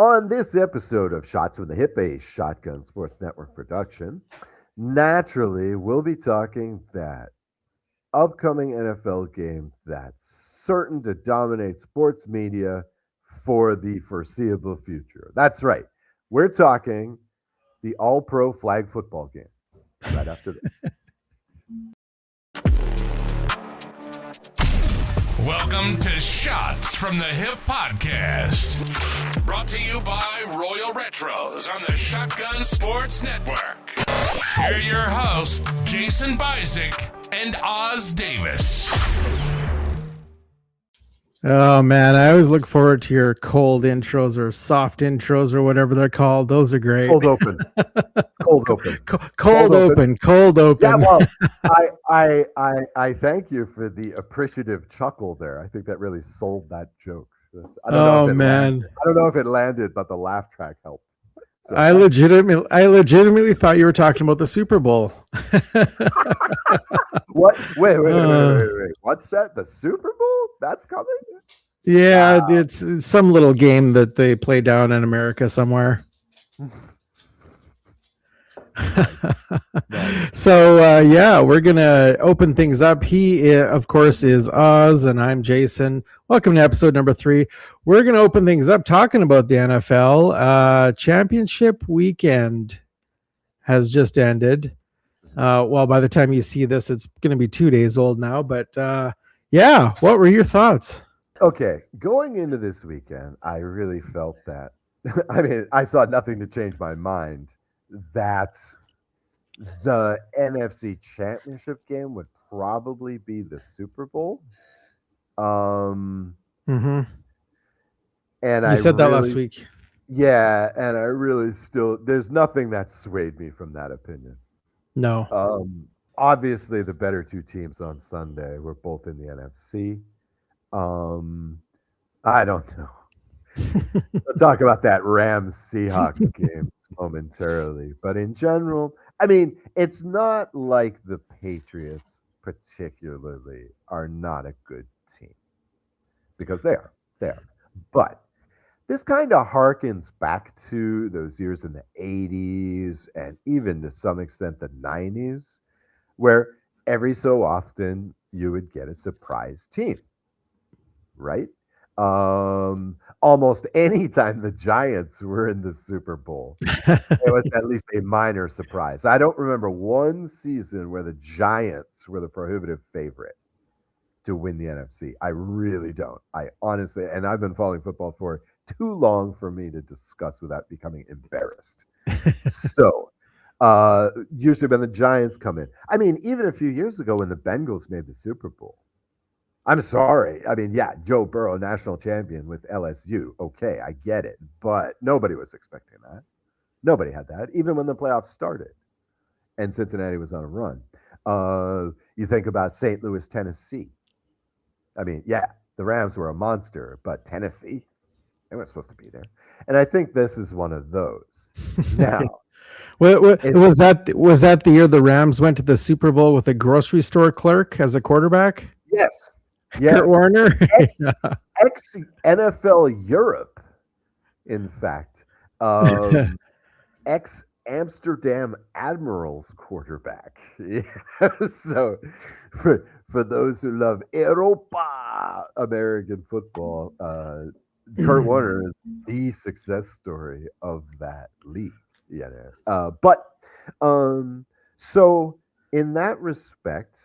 On this episode of Shots from the Hip, a Shotgun Sports Network production, naturally, we'll be talking that upcoming NFL game that's certain to dominate sports media for the foreseeable future. That's right. We're talking the All-Pro flag football game right after this. Welcome to Shots from the Hip podcast. Brought to you by Royal Retros on the Shotgun Sports Network. Here are your hosts, Jason Bizik and Oz Davis. Oh, man, I always look forward to your cold intros or soft intros or whatever they're called. Those are great. Cold open. Cold open. Cold open. Cold open. Yeah, well, I thank you for the appreciative chuckle there. I think that really sold that joke. I don't know if it landed, but the laugh track helped. So, I legitimately thought you were talking about the Super Bowl. What? Wait. What's that? The Super Bowl? That's coming? Yeah, wow. It's some little game that they play down in America somewhere. Nice. So, we're going to open things up. He, of course, is Oz, and I'm Jason. Welcome to episode number 3. We're going to open things up talking about the NFL. Championship weekend has just ended. Well, by the time you see this, it's going to be 2 days old now. But, what were your thoughts? Okay, going into this weekend, I really felt that. I mean, I saw nothing to change my mind that the NFC Championship game would probably be the Super Bowl. And you said that last week. Yeah, and I really there's nothing that swayed me from that opinion. No. Obviously, the better two teams on Sunday were both in the NFC. I don't know. We'll talk about that Rams-Seahawks game momentarily. But in general, I mean, it's not like the Patriots particularly are not a good team. Because they are. But this kind of harkens back to those years in the 80s and even to some extent the 90s, where every so often you would get a surprise team, right? Almost any time the Giants were in the Super Bowl, it was at least a minor surprise. I don't remember one season where the Giants were the prohibitive favorite to win the NFC. I really don't. I honestly, and I've been following football for too long for me to discuss without becoming embarrassed. So, usually when the Giants come in, I mean, even a few years ago when the Bengals made the Super Bowl, I'm sorry. I mean, yeah, Joe Burrow, national champion with LSU. Okay, I get it. But nobody was expecting that. Nobody had that, even when the playoffs started and Cincinnati was on a run. You think about St. Louis, Tennessee. I mean, yeah, the Rams were a monster, but Tennessee, they weren't supposed to be there. And I think this is one of those. Now, was that the year the Rams went to the Super Bowl with a grocery store clerk as a quarterback? Yes. Kurt Warner, ex NFL Europe, in fact, ex Amsterdam Admirals quarterback. Yeah. So, for those who love Europa, American football, Kurt Warner is the success story of that league. So in that respect.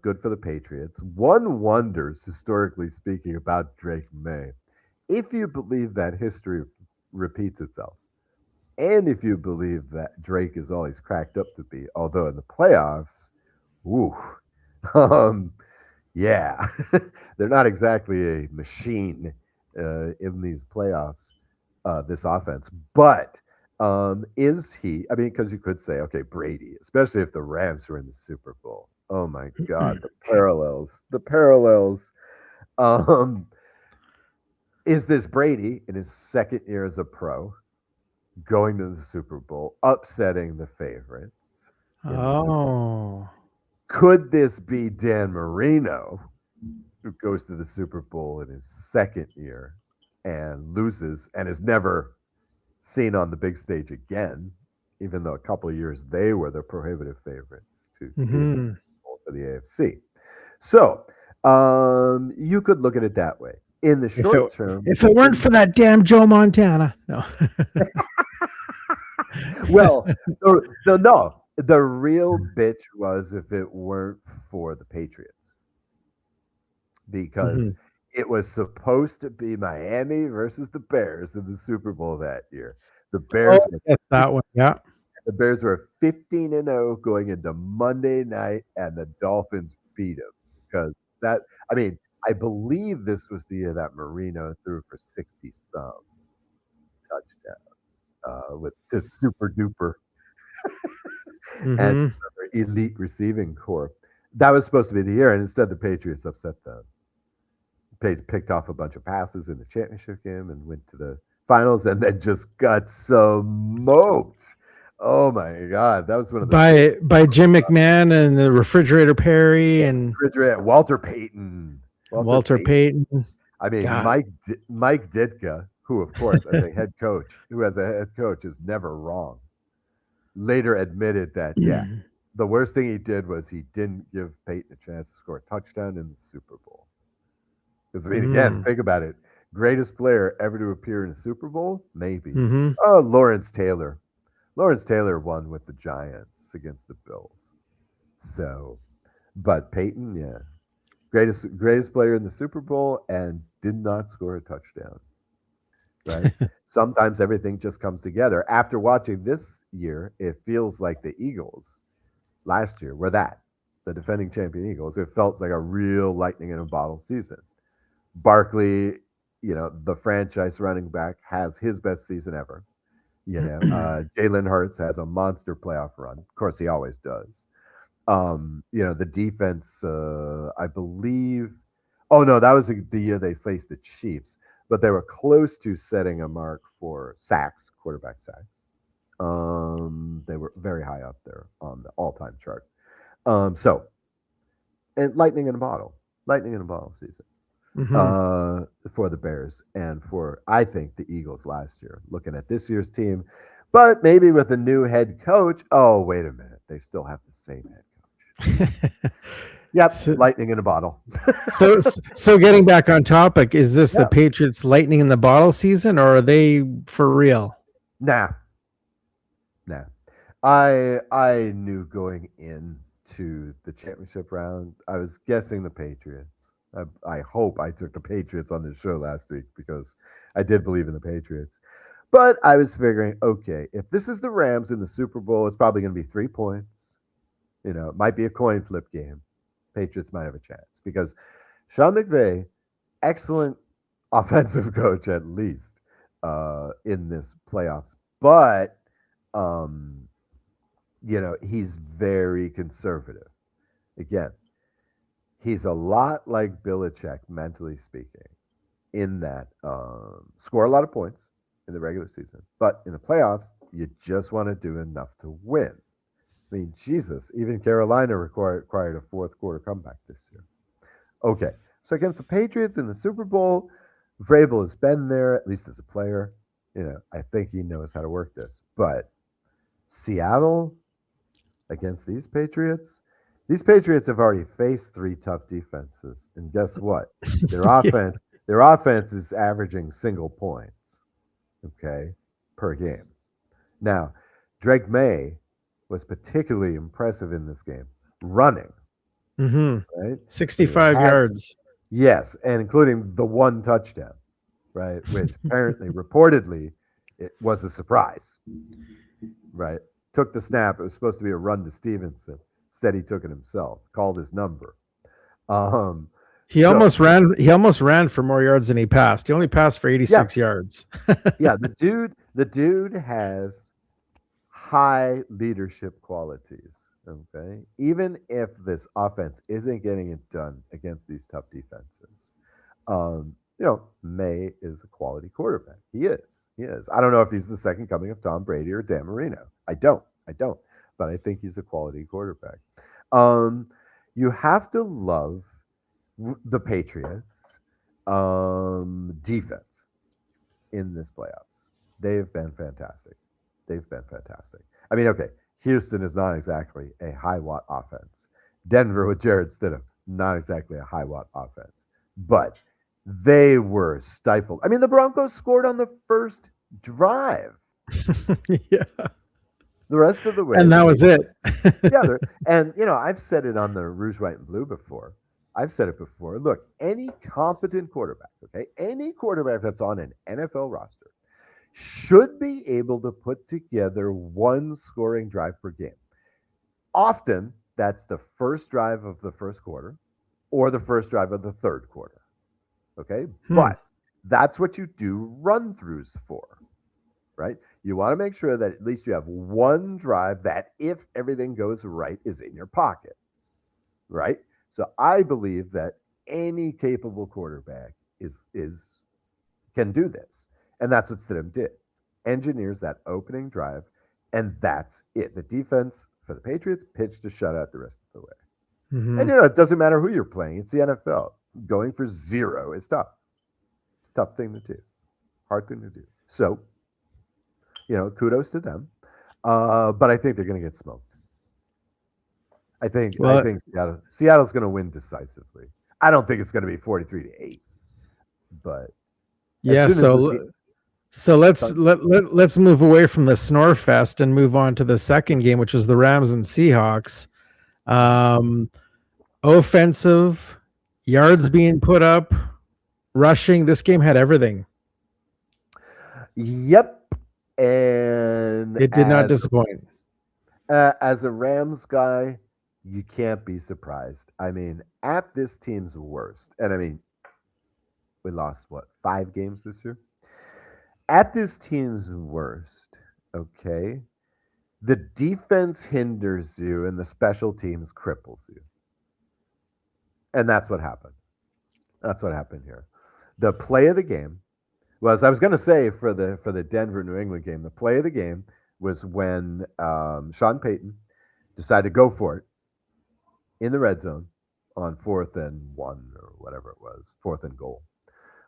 Good for the Patriots. One wonders, historically speaking, about Drake May, if you believe that history repeats itself, and if you believe that Drake is all he's cracked up to be, although in the playoffs, they're not exactly a machine in these playoffs, this offense. But is he? I mean, because you could say, okay, Brady, especially if the Rams were in the Super Bowl. Oh my God, the parallels. Is this Brady in his second year as a pro going to the Super Bowl, upsetting the favorites? Could this be Dan Marino, who goes to the Super Bowl in his second year and loses and is never seen on the big stage again, even though a couple of years they were the prohibitive favorites to be in the Super Bowl for the AFC. So you could look at it that way. In the short term, If it weren't for that damn Joe Montana, no. well, the real bitch was if it weren't for the Patriots, because it was supposed to be Miami versus the Bears in the Super Bowl that year. The Bears Oh, that's that one. Yeah. The Bears were 15-0 going into Monday night, and the Dolphins beat them because that. I mean, I believe this was the year that Marino threw for 60 some touchdowns with the super duper and elite receiving core. That was supposed to be the year, and instead the Patriots upset them. Picked off a bunch of passes in the championship game and went to the finals, and then just got smoked. Oh my God, that was one of the by Jim McMahon and the Refrigerator Perry and Walter Payton. Walter Payton. I mean, God. Mike Ditka, who of course as a head coach is never wrong. Later admitted that the worst thing he did was he didn't give Payton a chance to score a touchdown in the Super Bowl. Because I mean, again, think about it. Greatest player ever to appear in a Super Bowl? Maybe. Oh, Lawrence Taylor. Lawrence Taylor won with the Giants against the Bills. So, but Peyton, greatest player in the Super Bowl and did not score a touchdown. Right? Sometimes everything just comes together. After watching this year, it feels like the Eagles last year were the defending champion Eagles. It felt like a real lightning in a bottle season. Barkley, the franchise running back, has his best season ever. Jalen Hurts has a monster playoff run. Of course, he always does. The defense, I believe. Oh no, that was the year they faced the Chiefs, but they were close to setting a mark for sacks, quarterback sacks. They were very high up there on the all-time chart. And lightning in a bottle season. For the Bears and for, I think, the Eagles last year, looking at this year's team, but maybe with a new head coach. Oh, wait a minute. They still have the same head coach. Yep. Lightning in a bottle. so getting back on topic, is this the Patriots lightning in the bottle season, or are they for real? Nah. I knew going into the championship round, I was guessing the Patriots. I hope I took the Patriots on this show last week because I did believe in the Patriots. But I was figuring, okay, if this is the Rams in the Super Bowl, it's probably going to be 3 points. It might be a coin flip game. Patriots might have a chance because Sean McVay, excellent offensive coach at least in this playoffs. But, he's very conservative. Again, he's a lot like Belichick, mentally speaking, in that score a lot of points in the regular season, but in the playoffs, you just want to do enough to win. I mean, Jesus, even Carolina required a fourth quarter comeback this year. Okay, so against the Patriots in the Super Bowl, Vrabel has been there, at least as a player. I think he knows how to work this. But Seattle against these Patriots have already faced 3 tough defenses, and guess what? Their offense is averaging single points, per game. Now, Drake May was particularly impressive in this game, running. Right, 65 yards. Yes, and including the 1 touchdown, right? Which apparently, reportedly, it was a surprise. Right, took the snap. It was supposed to be a run to Stevenson. Said he took it himself, called his number. He almost ran for more yards than he passed. He only passed for 86 yards. The dude has high leadership qualities. Okay, even if this offense isn't getting it done against these tough defenses, May is a quality quarterback. He is. I don't know if he's the second coming of Tom Brady or Dan Marino. I don't. But I think he's a quality quarterback. You have to love the Patriots' defense in this playoffs. They've been fantastic. They've been fantastic. I mean, okay, Houston is not exactly a high watt offense. Denver with Jared Stidham, not exactly a high watt offense, but they were stifled. I mean, the Broncos scored on the first drive. Yeah. The rest of the way, And that was it. yeah, and I've said it on the Rouge, White, and Blue before. I've said it before. Look, any competent quarterback, okay, any quarterback that's on an NFL roster should be able to put together one scoring drive per game. Often, that's the first drive of the first quarter or the first drive of the third quarter. Okay, but that's what you do run-throughs for, right? You want to make sure that at least you have one drive that, if everything goes right, is in your pocket, right? So I believe that any capable quarterback can do this, and that's what Stidham did. Engineers that opening drive, and that's it. The defense for the Patriots pitched a shutout the rest of the way. Mm-hmm. And it doesn't matter who you're playing; it's the NFL. Going for zero is tough. It's a tough thing to do, hard thing to do. So, kudos to them. But I think they're going to get smoked. I think Seattle's going to win decisively. I don't think it's going to be 43-8, but yeah. So let's move away from the snore fest and move on to the second game, which was the Rams and Seahawks. Offensive yards being put up, rushing. This game had everything. Yep, and it did not disappoint. As a Rams guy, you can't be surprised. I mean, at this team's worst, and I mean, we lost 5 games this year? At this team's worst, okay, the defense hinders you and the special teams cripples you. And that's what happened. That's what happened here. The play of the game was, I was going to say for the Denver New England game, the play of the game was when Sean Payton decided to go for it in the red zone on 4th and 1 or whatever it was, 4th and goal,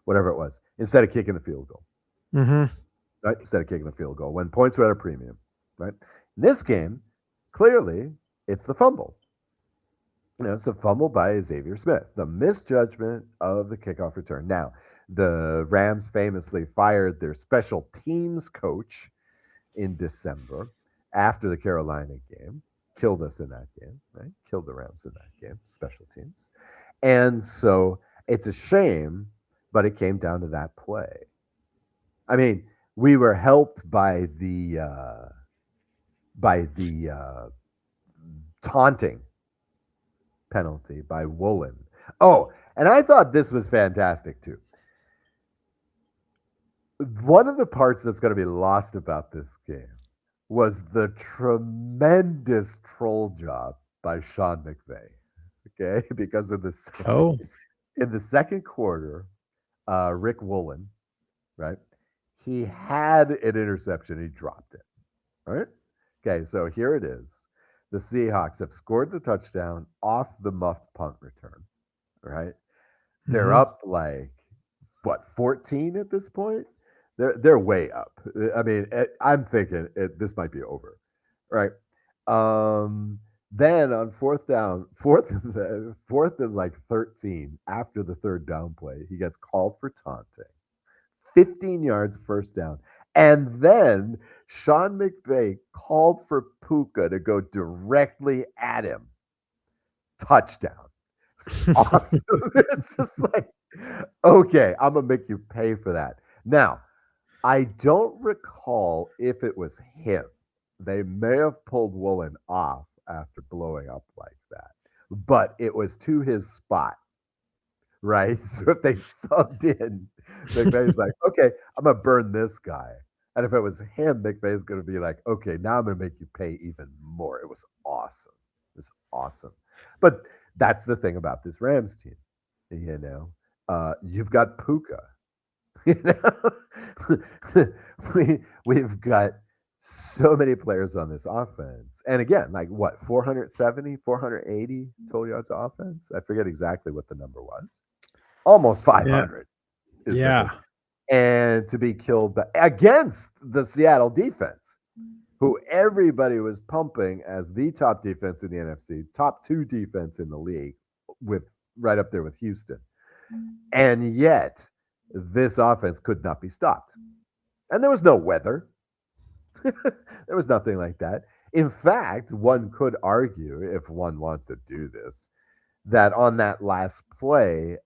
whatever it was, instead of kicking the field goal. Mm-hmm. Right? Instead of kicking the field goal when points were at a premium. Right? In this game, clearly, it's the fumble. It's a fumble by Xavier Smith, the misjudgment of the kickoff return. Now, the Rams famously fired their special teams coach in December after the Carolina game, killed us in that game, right? Killed the Rams in that game, special teams. And so it's a shame, but it came down to that play. I mean, we were helped by the taunting penalty by Woolen. Oh, and I thought this was fantastic too. One of the parts that's going to be lost about this game was the tremendous troll job by Sean McVay. Okay, because of this. In the second quarter, Rick Woolen, right? He had an interception. He dropped it. Right? Okay, so here it is. The Seahawks have scored the touchdown off the muffed punt return. Right? They're up 14 at this point? They're way up. I mean, I'm thinking this might be over. Right? Then on fourth and 13, after the third down play, he gets called for taunting. 15 yards first down. And then Sean McVay called for Puka to go directly at him. Touchdown. Awesome. It's just okay, I'm going to make you pay for that. Now, I don't recall if it was him. They may have pulled Woolen off after blowing up like that, but it was to his spot. Right? So if they subbed in, McVay's okay, I'm going to burn this guy. And if it was him, McVay's going to be okay, now I'm going to make you pay even more. It was awesome. It was awesome. But that's the thing about this Rams team. You've got Puka. We've got so many players on this offense. And again, 470, 480 total yards of offense? I forget exactly what the number was. Almost 500. Yeah. and to be killed against the Seattle defense, who everybody was pumping as the top defense in the NFC, top 2 defense in the league, with right up there with Houston. And yet, this offense could not be stopped. And there was no weather. There was nothing like that. In fact, one could argue, if one wants to do this, that on that last play,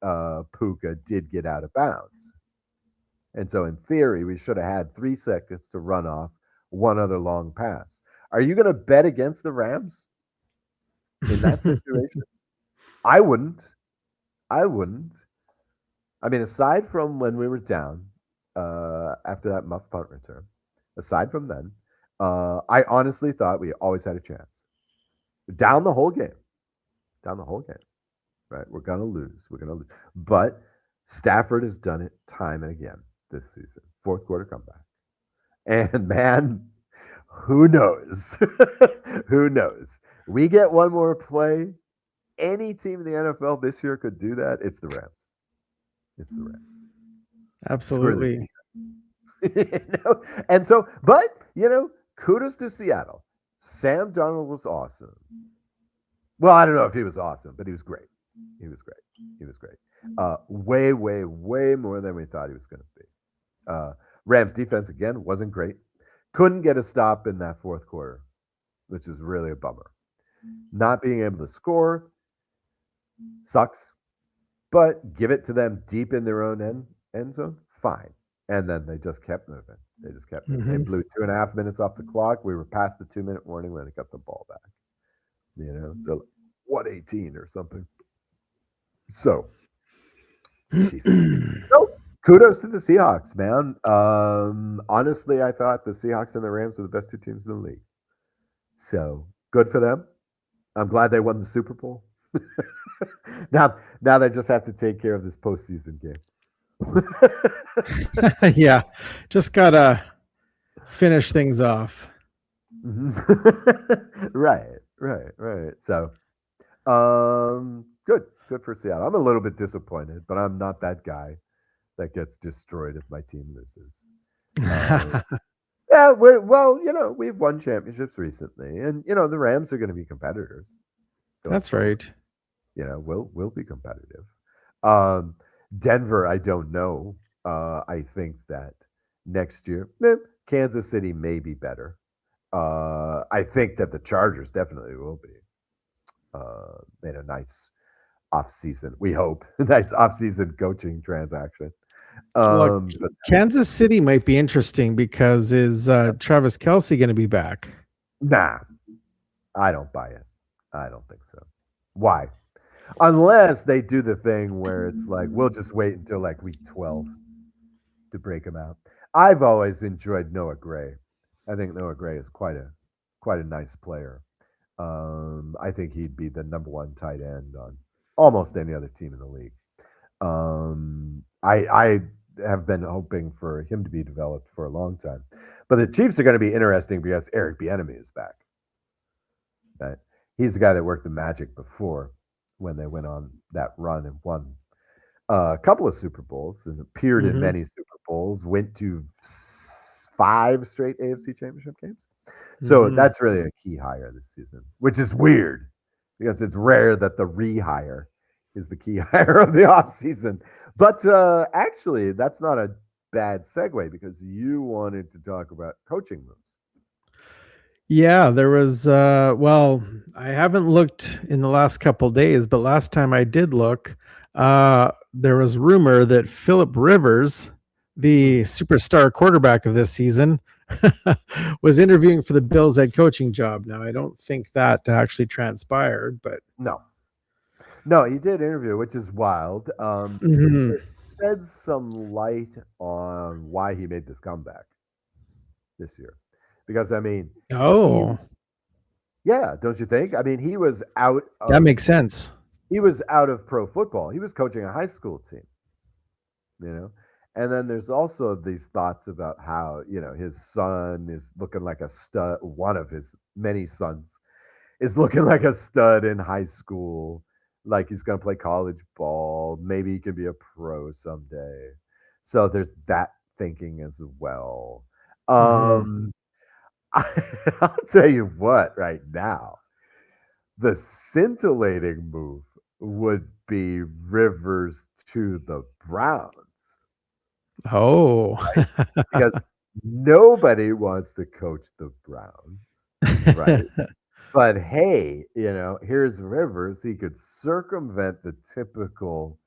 Puka did get out of bounds. And so, in theory, we should have had 3 seconds to run off one other long pass. Are you going to bet against the Rams in that situation? I wouldn't. I mean, aside from when we were down after that muff punt return, aside from then, I honestly thought we always had a chance. Down the whole game. Right? We're going to lose. But Stafford has done it time and again this season. Fourth quarter comeback. And man, who knows? Who knows? We get one more play. Any team in the NFL this year could do that. It's the Rams. Absolutely. And so, but, kudos to Seattle. Sam Darnold was awesome. Well, I don't know if he was awesome, but he was great. Way, way, way more than we thought he was going to be. Rams defense, again, wasn't great. Couldn't get a stop in that fourth quarter, which is really a bummer. Not being able to score sucks, but give it to them deep in their own end zone, fine. And then they just kept moving. They blew 2.5 minutes off the clock. We were past the 2-minute warning when they got the ball back. So 118 or something. So, Jesus. So, kudos to the Seahawks, man. Honestly, I thought the Seahawks and the Rams were the best 2 teams in the league. So, good for them. I'm glad they won the Super Bowl. Now they just have to take care of this postseason game. Yeah, just gotta finish things off. Right. So, good for Seattle. I'm a little bit disappointed, but I'm not that guy that gets destroyed if my team loses. Yeah, we've won championships recently, and the Rams are going to be competitors. That's right. We'll be competitive. Denver, I don't know. I think that next year, Kansas City may be better. I think that the Chargers definitely will be. Made a nice off-season, we hope, nice off-season coaching transaction. Look, Kansas City might be interesting because is Travis Kelce going to be back? Nah, I don't buy it. I don't think so. Why? Unless they do the thing where it's like, we'll just wait until like week 12 to break him out. I've always enjoyed Noah Gray. I think Noah Gray is quite a nice player. I think he'd be the number 1 tight end on almost any other team in the league. I have been hoping for him to be developed for a long time. But the Chiefs are going to be interesting because Eric Bieniemy is back. Right? He's the guy that worked the Magic before when they went on that run and won a couple of Super Bowls and appeared in many Super Bowls, went to 5 straight AFC Championship games. So that's really a key hire this season, which is weird because it's rare that the rehire is the key hire of the offseason. But actually, that's not a bad segue because you wanted to talk about coaching moves. Yeah, there was, I haven't looked in the last couple of days, but last time I did look, there was rumor that Phillip Rivers, the superstar quarterback of this season, was interviewing for the Bills head coaching job. Now, I don't think that actually transpired, but no, he did interview, which is wild. It shed some light on why he made this comeback this year. Because, I mean... Oh. Yeah, don't you think? I mean, he was out of... That makes sense. He was out of pro football. He was coaching a high school team, And then there's also these thoughts about how, his son is looking like a stud. One of his many sons is looking like a stud in high school. Like he's going to play college ball. Maybe he can be a pro someday. So there's that thinking as well. Mhm. Um, I'll tell you what, right now, the scintillating move would be Rivers to the Browns, Oh. right? Because nobody wants to coach the Browns, right? But hey, here's Rivers. He could circumvent the typical,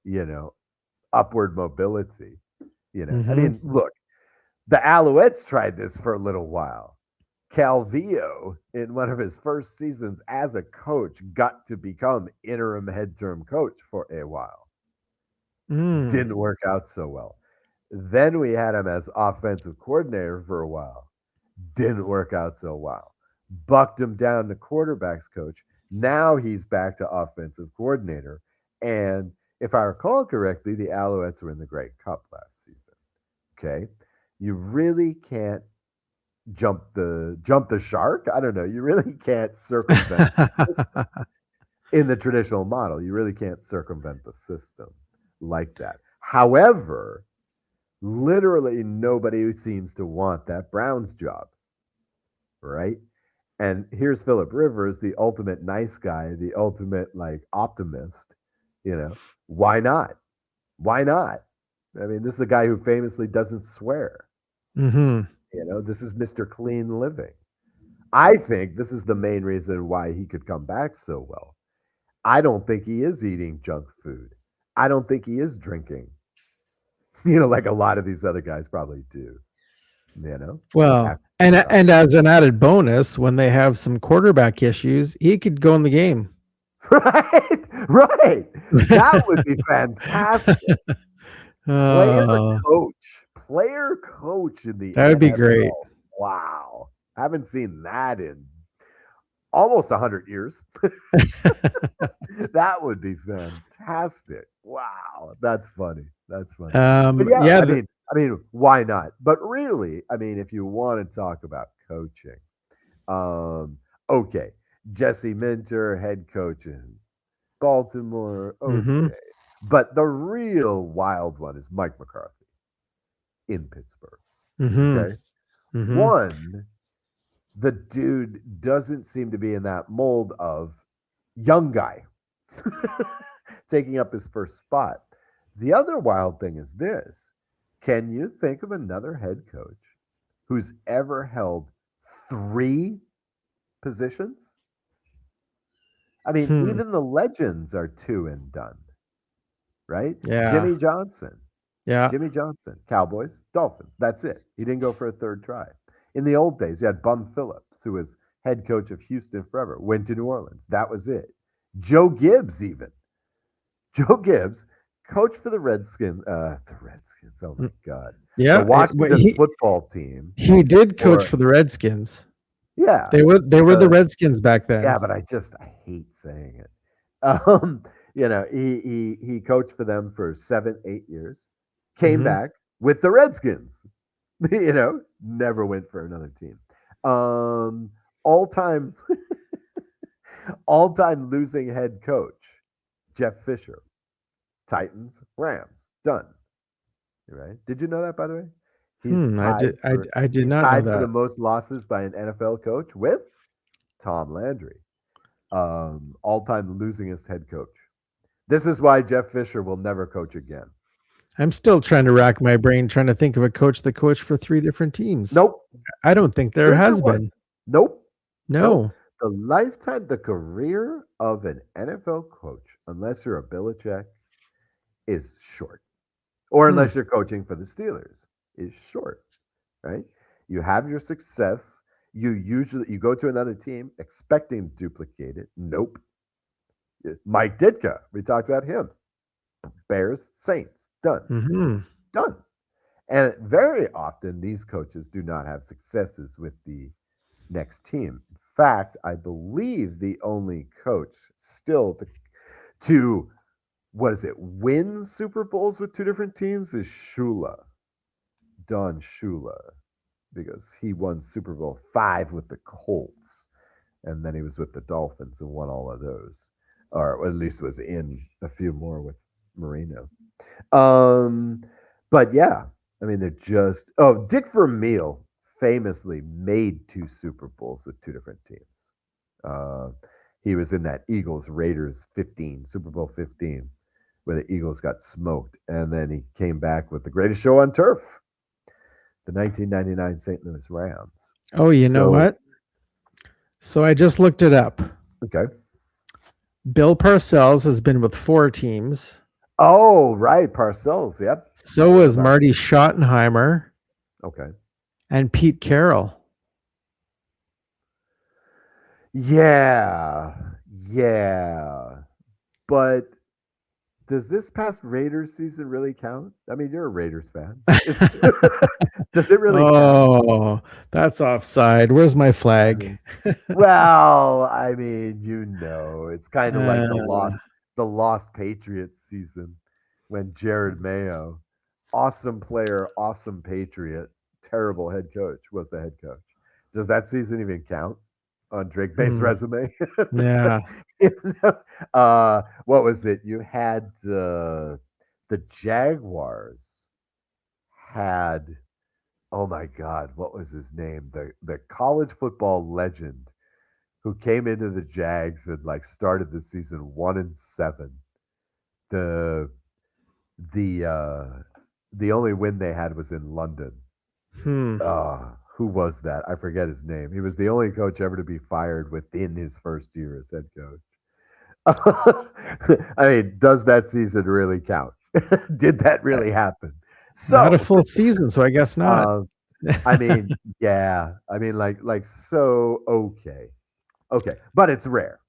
you know, upward mobility. I Mhm. mean, look, the Alouettes tried this for a little while. Calvillo, in one of his first seasons as a coach, got to become interim head term coach for a while. Mm. Didn't work out so well. Then we had him as offensive coordinator for a while. Didn't work out so well. Bucked him down to quarterbacks coach. Now he's back to offensive coordinator. And if I recall correctly, the Alouettes were in the Grey Cup last season. Okay. You really can't jump the shark. I don't know. You really can't circumvent the system in the traditional model. You really can't circumvent the system like that. However, literally nobody seems to want that Browns job, right? And here's Philip Rivers, the ultimate nice guy, the ultimate like optimist. Why not? Why not? I mean, this is a guy who famously doesn't swear. Mhm. This is Mr. Clean Living. I think this is the main reason why he could come back so well. I don't think he is eating junk food. I don't think he is drinking, like a lot of these other guys probably do, Well, after and stuff. and as an added bonus, when they have some quarterback issues, he could go in the game. Right, right. That would be fantastic. Player Uh, player coach in the that would be great. NFL. Wow. Haven't seen that in almost 100 years. That would be fantastic. Wow, that's funny. That's funny. But yeah, Yeah, I mean, why not? But really, I mean, if you want to talk about coaching, okay, Jesse Minter, head coach in Baltimore, mhm, okay. But the real wild one is Mike McCarthy in Pittsburgh. mhm, Okay. mhm, One, the dude doesn't seem to be in that mold of young guy taking up his first spot. The other wild thing is this: can you think of another head coach who's ever held three positions? I mean, hmm, even the legends are two and done, right? yeah, Jimmy Johnson, yeah, Jimmy Johnson, Cowboys, Dolphins. That's it. He didn't go for a third try. In the old days, you had Bum Phillips, who was head coach of Houston forever, went to New Orleans. That was it. Joe Gibbs, even. Joe Gibbs, coach for the Redskins. The Redskins. Oh my mm, God. The yeah. Well, Washington football team. he did coach Or for the Redskins. yeah, They were the Redskins back yeah, then. but I hate saying it. Um, he coached for them for 7, 8 years. Came Mhm. back with the Redskins. Never went for another team. Um, all time, all time losing head coach, Jeff Fisher, Titans, Rams, done. Right? Did you know that, by the way? He's I tied did I for I did he's not know tied for that. the most losses by an NFL coach with Tom Landry, all-time losingest head coach. This is why Jeff Fisher will never coach again. I'm still trying to rack my brain trying to think of a coach that coached for 3 different teams. Nope. I don't think there Here's your has one. been. Nope. Nope. No. The career of an NFL coach, unless you're a Belichick, is short. Or Hmm. unless you're coaching for the Steelers, is short, right? You have your success. You go to another team expecting to duplicate it. Nope. Mike Ditka, we talked about him. Bears, Saints, done. Mhm. Done. And very often these coaches do not have successes with the next team. In fact, I believe the only coach still to what is it, win Super Bowls with two different teams is Shula, Don Shula, because he won Super Bowl V with the Colts, and then he was with the Dolphins and won all of those, or at least was in a few more with Marino. Um, But yeah, I mean, they're just. Oh, Dick Vermeil famously made 2 Super Bowls with 2 different teams. Uh, he was in that Eagles Raiders 15, Super Bowl 15, where the Eagles got smoked. And then he came back with the greatest show on turf, the 1999 St. Louis Rams. Oh, you know So, what? So I just looked it up. okay. Bill Parcells has been with 4 teams. Oh, right. Parcells. Yep. So was Marty Schottenheimer Okay. and Pete Carroll. Yeah. Yeah. But does this past Raiders season really count? I mean, you're a Raiders fan. Does it really count? Oh, that's offside. Where's my flag? Well, I mean, it's kind of like Uh, the lost Patriots season when Jared Mayo, awesome player, awesome Patriot, terrible head coach, was the head coach. Does that season even count on Drake Bay's resume? yeah. What was it? You had the Jaguars had, oh my God, what was his name? The college football legend who came into the Jags and like started the season 1-7. The the only win they had was in London. Who was that? I forget his name. He was the only coach ever to be fired within his first year as head coach. I mean, does that season really count? Did that really happen? Not a So, full season, so I guess not. I mean, yeah. I mean, so okay, but it's rare.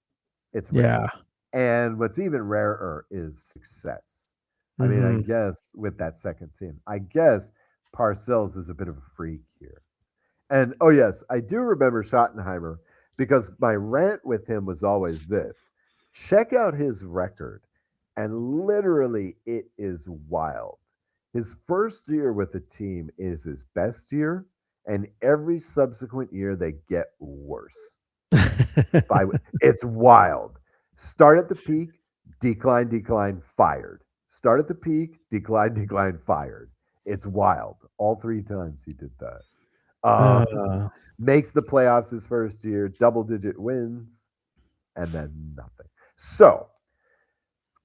It's rare. Yeah. And what's even rarer is success. I mean, I guess with that second team, I guess Parcells is a bit of a freak here. And oh yes, I do remember Schottenheimer because my rant with him was always this: check out his record, and literally it is wild. His first year with the team is his best year, and every subsequent year they get worse. It's wild. Start at the peak, decline, fired. Start at the peak, decline, fired. It's wild. All 3 times he did that. Makes the playoffs his first year, double-digit wins, and then nothing. So,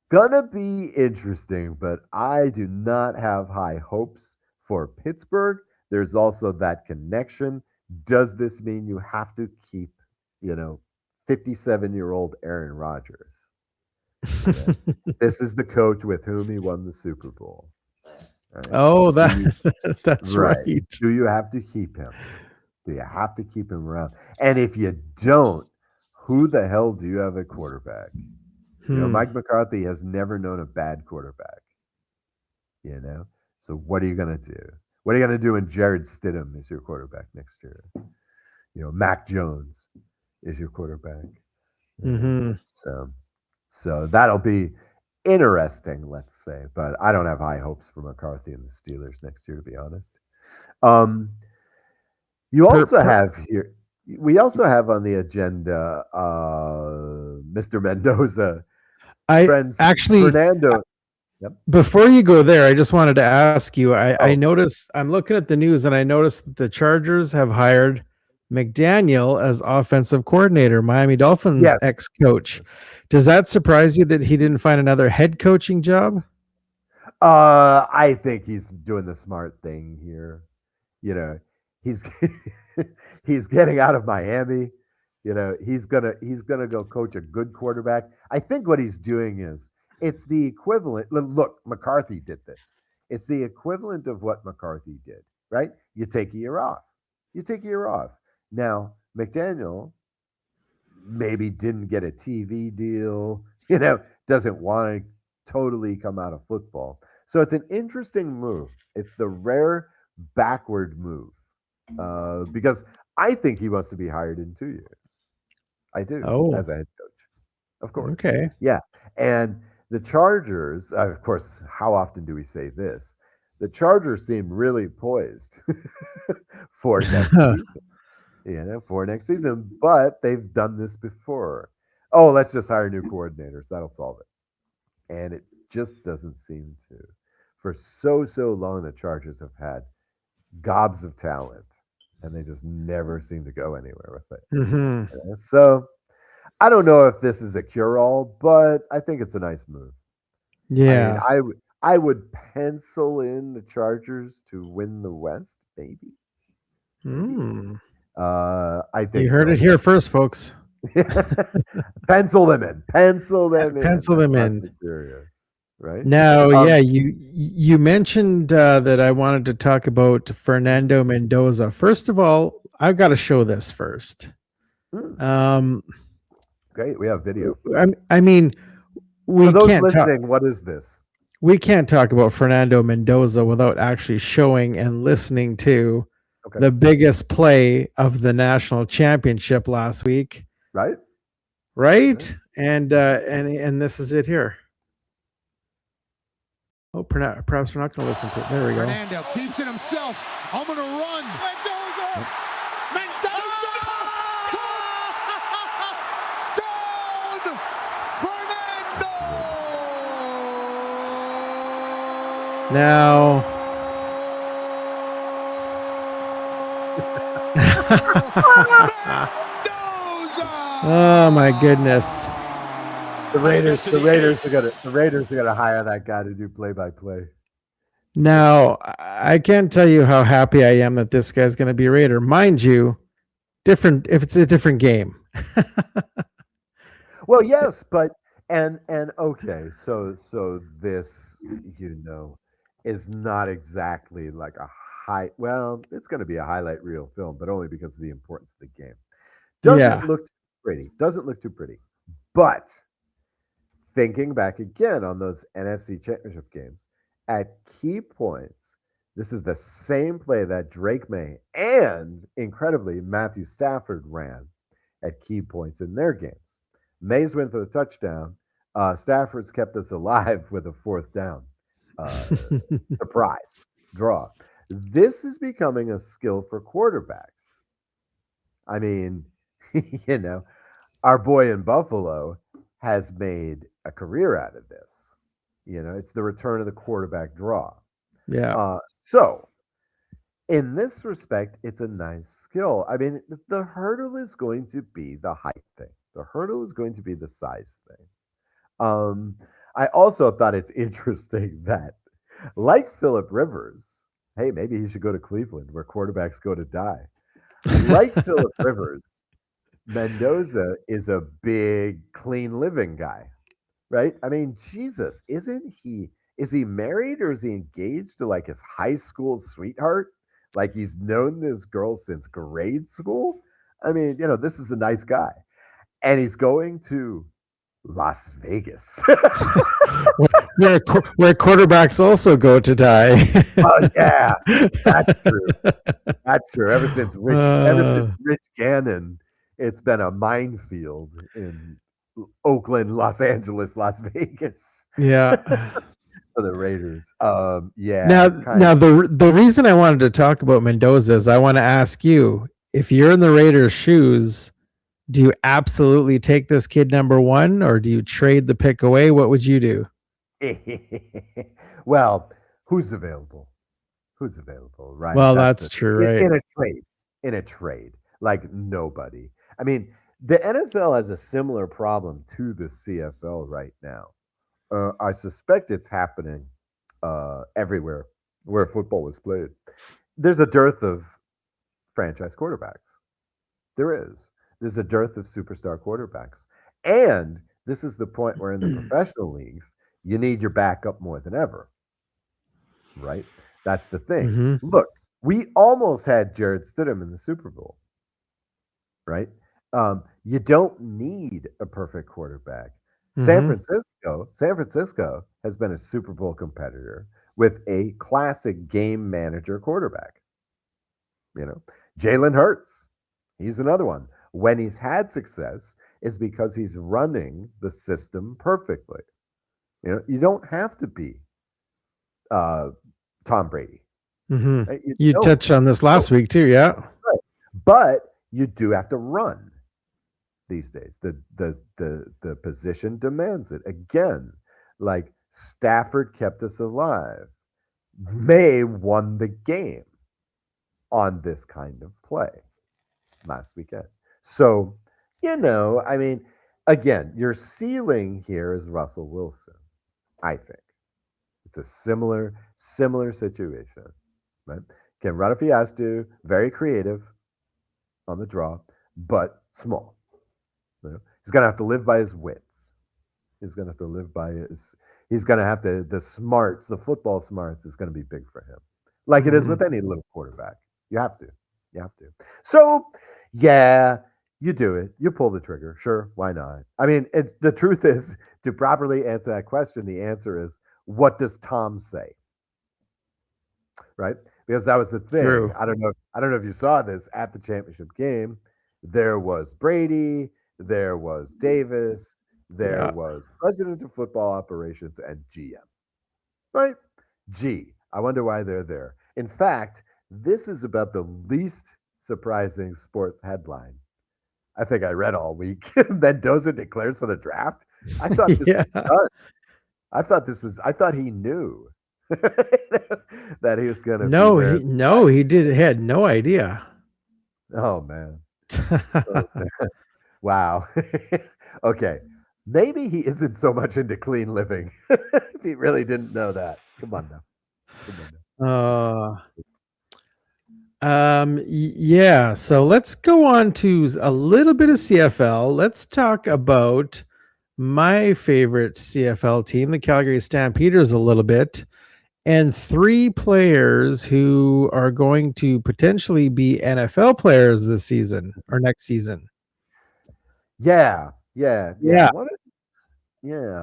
gonna be interesting, but I do not have high hopes for Pittsburgh. There's also that connection. Does this mean you have to keep, 57-year-old Aaron Rodgers? Yeah. This is the coach with whom he won the Super Bowl. Right? Oh, that's right. Do you have to keep him? Do you have to keep him around? And if you don't, who the hell do you have at quarterback? Mike McCarthy has never known a bad quarterback. So what are you going to do? What are you going to do when Jared Stidham is your quarterback next year? Mac Jones is your quarterback. So that'll be interesting, let's say. But I don't have high hopes for McCarthy and the Steelers next year, to be honest. You also have here. We also have on the agenda Mr. Mendoza. Fernando. Yep. Before you go there, I just wanted to ask you. I noticed. I'm looking at the news, and I noticed that the Chargers have hired McDaniel as offensive coordinator, Miami Dolphins ex-coach. Does that surprise you that he didn't find another head coaching job? I think he's doing the smart thing here. He's he's getting out of Miami. He's gonna go coach a good quarterback. I think what he's doing is it's the equivalent. Look, McCarthy did this. It's the equivalent of what McCarthy did, right? You take a year off. Now, McDaniel maybe didn't get a TV deal, doesn't want to totally come out of football. So it's an interesting move. It's the rare backward move because I think he wants to be hired in 2 years. I do, as a head coach, of course. Okay. Yeah. And the Chargers, of course, how often do we say this? The Chargers seem really poised for next season. But they've done this before. Oh, let's just hire new coordinators. That'll solve it. And it just doesn't seem to. for so long, the Chargers have had gobs of talent, and they just never seem to go anywhere with it. Mm-hmm. So I don't know if this is a cure-all, but I think it's a nice move. I mean, Yeah. I would pencil in the Chargers to win the West, maybe. Mm. I You think heard it here first, folks. pencil them in. Pencil them in. Pencil That's them not in. so serious, right? Now, yeah, you mentioned that I wanted to talk about Fernando Mendoza. First of all, I've got to show this first. Um, Great, we have video. I mean, For we those can't talk. listening, what is this? We can't talk about Fernando Mendoza without actually showing and listening to Okay. the biggest play of the national championship last week. Right? Right? And this is it here. Oh, perhaps we're not going to listen to it. There we go. Fernando keeps it himself. I'm going to run. Mendoza! Mendoza! Down! Fernando! Now, oh my goodness. The Raiders are gonna hire that guy to do play-by-play. Now, I can't tell you how happy I am that this guy's going to be a Raider. Mind you, different if it's a different game. Well, yes, but and okay, so this, is not exactly like a high. Well, it's going to be a highlight reel film, but only because of the importance of the game. Doesn't look too pretty. Doesn't look too pretty. But thinking back again on those NFC Championship games, at key points, this is the same play that Drake May and, incredibly, Matthew Stafford ran at key points in their games. Mays went for the touchdown. Stafford's kept us alive with a fourth down. Surprise. Draw. This is becoming a skill for quarterbacks. I mean, our boy in Buffalo has made a career out of this. It's the return of the quarterback draw. Yeah. So, in this respect, it's a nice skill. I mean, the hurdle is going to be the height thing. The hurdle is going to be the size thing. I also thought it's interesting that, like Phillip Rivers, hey, maybe he should go to Cleveland where quarterbacks go to die. Like Phillip Rivers, Mendoza is a big, clean living guy, right? I mean, Jesus, is he married or is he engaged to like his high school sweetheart? Like he's known this girl since grade school? I mean, this is a nice guy. And he's going to Las Vegas. where quarterbacks also go to die. Oh, yeah, that's true. That's true. Ever since Rich Gannon, it's been a minefield in Oakland, Los Angeles, Las Vegas. Yeah. For the Raiders. Yeah. Now the reason I wanted to talk about Mendoza is I want to ask you, if you're in the Raiders' shoes, do you absolutely take this kid number one, or do you trade the pick away? What would you do? Well, who's available? Right? Well, that's true, right? In a trade, like nobody. I mean, the NFL has a similar problem to the CFL right now. I suspect it's happening everywhere where football is played. There's a dearth of franchise quarterbacks. There's a dearth of superstar quarterbacks. And this is the point where in the professional leagues, you need your backup more than ever. Right? That's the thing. Mm-hmm. Look, we almost had Jared Stidham in the Super Bowl. Right? You don't need a perfect quarterback. Mm-hmm. San Francisco has been a Super Bowl competitor with a classic game manager quarterback. Jalen Hurts, he's another one. When he's had success is because he's running the system perfectly. You don't have to be Tom Brady. Mm-hmm. Right? You touched on this last week too, yeah. Right. But you do have to run these days. The position demands it. Again, like Stafford kept us alive. May won the game on this kind of play last weekend. So, I mean, again, your ceiling here is Russell Wilson, I think. It's a similar situation, right? Can run if he has to, very creative on the draw, but small. He's going to have to live by his wits. He's going to have to live by he's going to have to, the smarts, the football smarts is going to be big for him. Like it is with any little quarterback. You have to. So, yeah, you do it. You pull the trigger. Sure, why not? I mean, the truth is, to properly answer that question, the answer is, what does Tom say? Right? Because that was the thing. True. I don't know if you saw this at the championship game. There was Brady, there was Davis, there was president of football operations and GM. Right? Gee, I wonder why they're there. In fact, this is about the least surprising sports headline I think I read all week. Mendoza declares for the draft. I thought this was done. I thought he knew that he was going to. He did. He had no idea. Oh man. Wow. Okay. Maybe he isn't so much into clean living. If he really didn't know that. Come on now. Yeah. So let's go on to a little bit of CFL. Let's talk about my favorite CFL team, the Calgary Stampeders, a little bit, and 3 players who are going to potentially be NFL players this season or next season. Yeah. I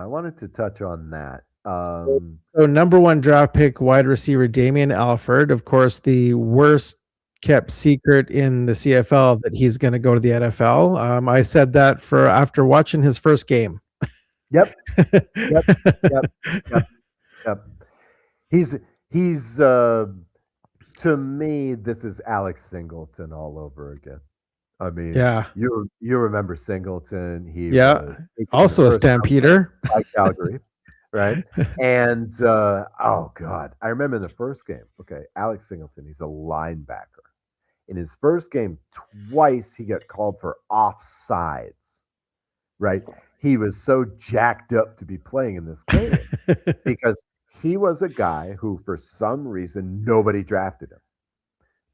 wanted to touch on that. So number 1 draft pick, wide receiver Damian Alford, of course, the worst kept secret in the CFL that he's going to go to the NFL. I said that after watching his first game. Yep. He's to me, this is Alex Singleton all over again. I mean, you remember Singleton? He was also a Stampeder by Calgary, right? And oh god, I remember in the first game. Okay, Alex Singleton, he's a linebacker. In his first game, twice he got called for offsides. Right? He was so jacked up to be playing in this game because he was a guy who, for some reason, nobody drafted him.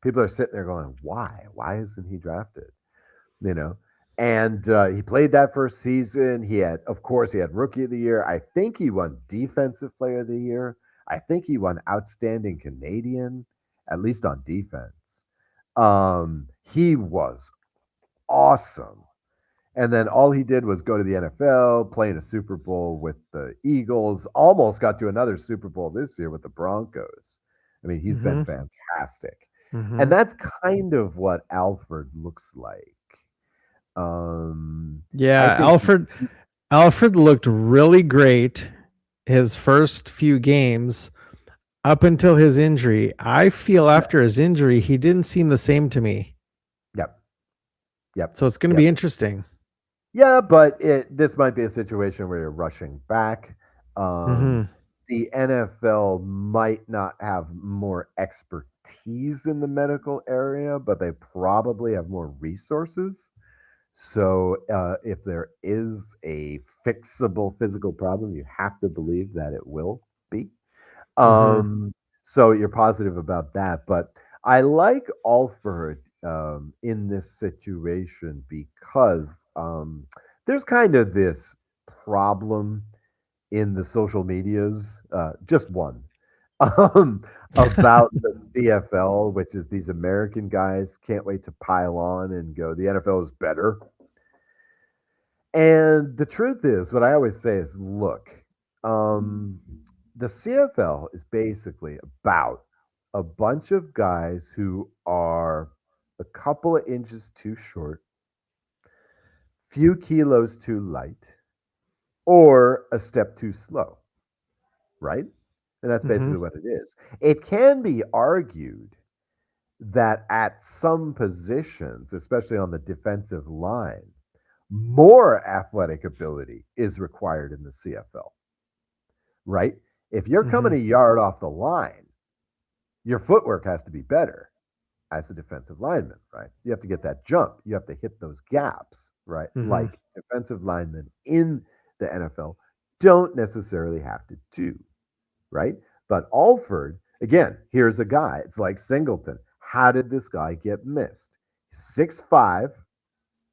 People are sitting there going, "Why? Why isn't he drafted?" And he played that first season. He had Rookie of the Year. I think he won Defensive Player of the Year. I think he won Outstanding Canadian, at least on defense. He was awesome. And then all he did was go to the NFL, play in a Super Bowl with the Eagles, almost got to another Super Bowl this year with the Broncos. I mean, he's been fantastic. And that's kind of what Alford looks like. Alfred looked really great his first few games up until his injury. I feel after his injury, he didn't seem the same to me. Yep. So it's going to be interesting. Yeah, but this might be a situation where you're rushing back. The NFL might not have more expertise in the medical area, but they probably have more resources. So if there is a fixable physical problem, you have to believe that it will be. So you're positive about that. But I like Alford in this situation because there's kind of this problem in the social medias, just one, about the CFL, which is these American guys can't wait to pile on and go, the NFL is better. And the truth is, what I always say is, look, the CFL is basically about a bunch of guys who are a couple of inches too short, few kilos too light, or a step too slow, right? And that's basically what it is. It can be argued that at some positions, especially on the defensive line, more athletic ability is required in the CFL, right? If you're coming a yard off the line, Your footwork has to be better as a defensive lineman, right? You have to get that jump. You have to hit those gaps, right? Like defensive linemen in the NFL don't necessarily have to do, right? But Alford, again, here's a guy. It's like Singleton. How did this guy get missed? 6'5",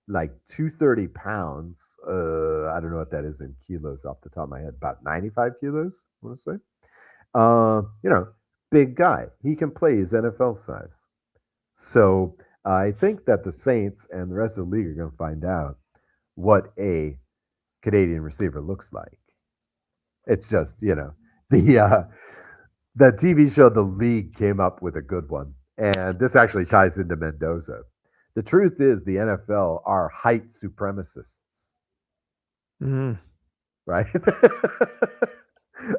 like 230 pounds. I don't know what that is in kilos off the top of my head. About 95 kilos, I want to say. Big guy. He can play his NFL size. So I think that the Saints and the rest of the league are going to find out what a Canadian receiver looks like. It's just, the TV show The League came up with a good one. And this actually ties into Mendoza. The truth is the NFL are height supremacists. Right?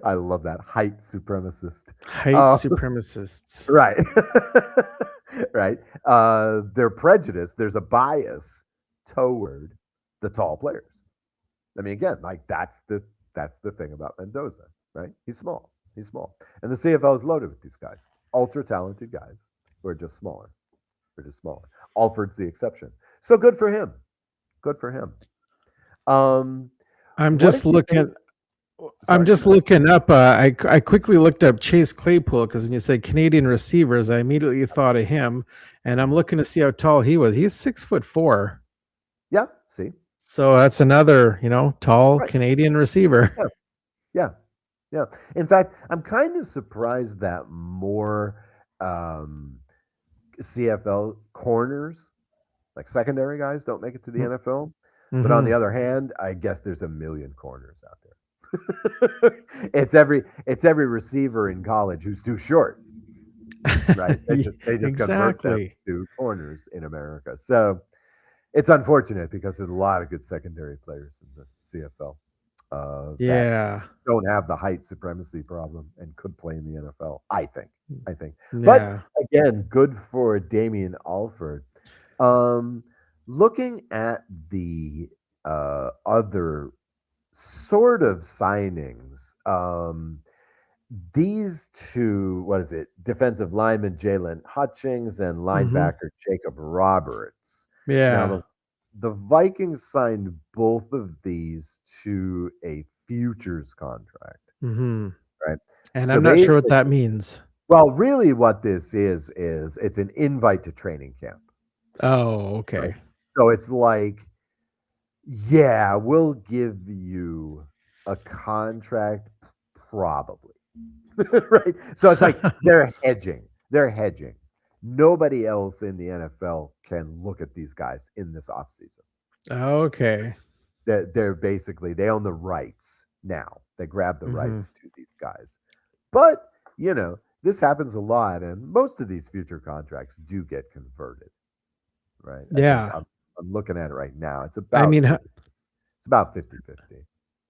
I love that. Height supremacist. Height supremacists. Right. Right. They're prejudiced. There's a bias toward the tall players. I mean, again, like that's the thing about Mendoza, right? He's small. And the CFL is loaded with these guys. Ultra talented guys who are just smaller. Alford's the exception. So good for him. I'm just looking up. I quickly looked up Chase Claypool because when you say Canadian receivers, I immediately thought of him. And I'm looking to see how tall he was. He's 6'4". Yeah. See. So that's another, tall Canadian receiver. Yeah. In fact, I'm kind of surprised that more CFL corners, like secondary guys, don't make it to the NFL. But on the other hand, I guess there's a million corners out there. It's every receiver in college who's too short, right? They just convert them to corners in America. So it's unfortunate because there's a lot of good secondary players in the CFL. That don't have the height supremacy problem and could play in the NFL. I think. But again, good for Damien Alford. Looking at the other sort of signings, these two, defensive lineman Jalen Hutchings and linebacker Jacob Roberts. Yeah. Now, the Vikings signed both of these to a futures contract, right? And so I'm not sure what that means. Well, really what this is it's an invite to training camp. Oh, okay. Right? So it's like, yeah, we'll give you a contract probably, right? So it's like they're hedging. Nobody else in the NFL can look at these guys in this offseason. Okay. They're basically, they own the rights now. They grab the rights to these guys. But, this happens a lot, and most of these future contracts do get converted, right? Yeah. I'm looking at it right now. It's about 50-50.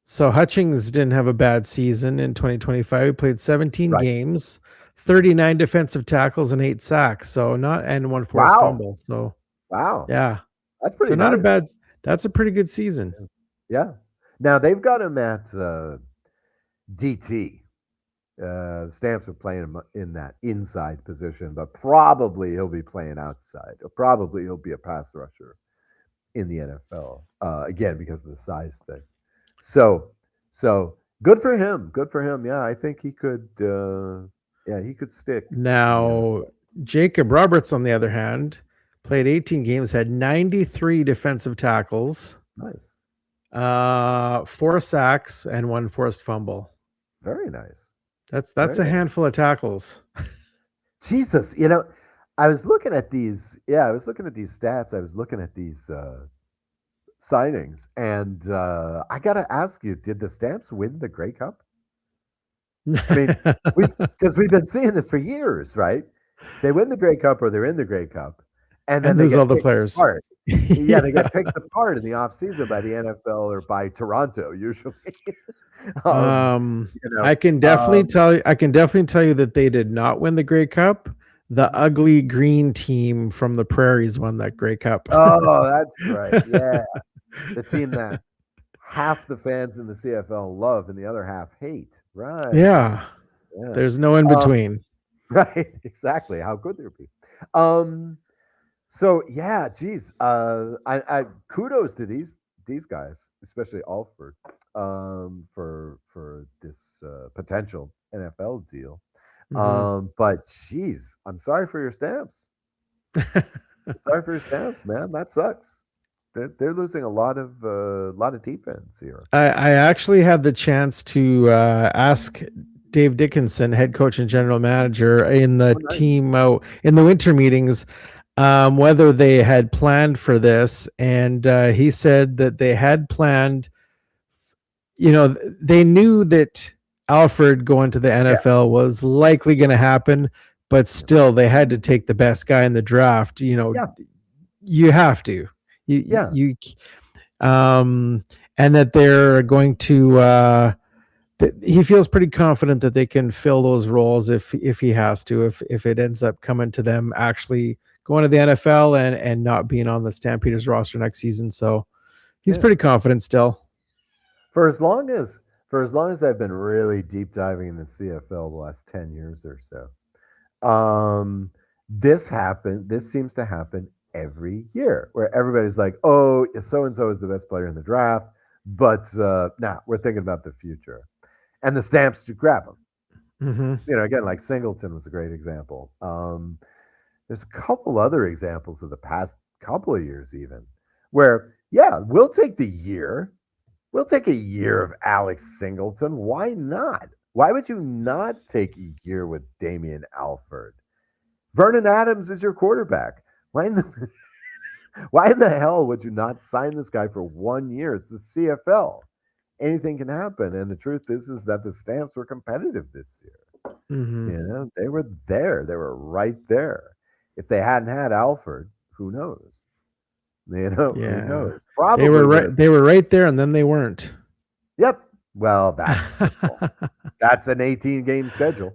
So Hutchings didn't have a bad season in 2025. He played 17 games, 39 defensive tackles, and 8 sacks. So and 1 forced fumble. So yeah, that's pretty. So not a bad. That's a pretty good season. Yeah. Now they've got him at DT. Stamps are playing him in that inside position, but probably he'll be playing outside. Probably he'll be a pass rusher in the NFL again because of the size thing. So good for him. Yeah, I think he could. He could stick. Now, Jacob Roberts, on the other hand, played 18 games, had 93 defensive tackles. Nice. 4 sacks and 1 forced fumble. Very nice. That's a handful of tackles. Jesus, I was looking at these. Yeah, I was looking at these stats. I was looking at these signings, and I got to ask you: did the Stamps win the Grey Cup? I mean, because we've been seeing this for years, right? They win the Grey Cup, or they're in the Grey Cup, and then lose they get all the players. Apart. Yeah, they get picked apart in the offseason by the NFL or by Toronto, usually. I can definitely tell you. I can definitely tell you that they did not win the Grey Cup. The ugly green team from the Prairies won that Grey Cup. Oh, that's right. Yeah, the team that half the fans in the CFL love and the other half hate. Right. Yeah. There's no in between. Right, exactly. How could there be? So yeah, geez, I kudos to these guys, especially Alford, for this potential NFL deal. Mhm. But geez, I'm sorry for your Stamps. Sorry for your Stamps, man. That sucks. They're losing a lot of defense here. I actually had the chance to ask Dave Dickinson, head coach and general manager, in the Oh, nice. team in the winter meetings, whether they had planned for this, and he said that they had planned. They knew that Alfred going to the Yeah, NFL was likely going to happen, but yeah, still they had to take the best guy in the draft. yeah, You have to. yeah. You and that they're going to he feels pretty confident that they can fill those roles if he has to, if it ends up coming to them actually going to the NFL and not being on the Stampeders roster next season. So he's Yeah. pretty confident still. For as long as I've been really deep diving in the CFL the last 10 years or so, this seems to happen every year where everybody's like, oh, so and so is the best player in the draft, but we're thinking about the future. And the Stamps to grab them. Mm-hmm. Again, like Singleton was a great example. There's a couple other examples of the past couple of years, even where, yeah, we'll take the year. We'll take a year of Alex Singleton. Why not? Why would you not take a year with Damian Alford? Vernon Adams is your quarterback. Why in the why in the hell would you not sign this guy for 1 year? It's the CFL. Anything can happen. And the truth is that the Stamps were competitive this year. Mm-hmm. They were there. They were right there. If they hadn't had Alford, who knows? Who Yeah, knows? Probably would have. they were right there, and then they weren't. Yep. Well, that's football. That's an 18-game schedule.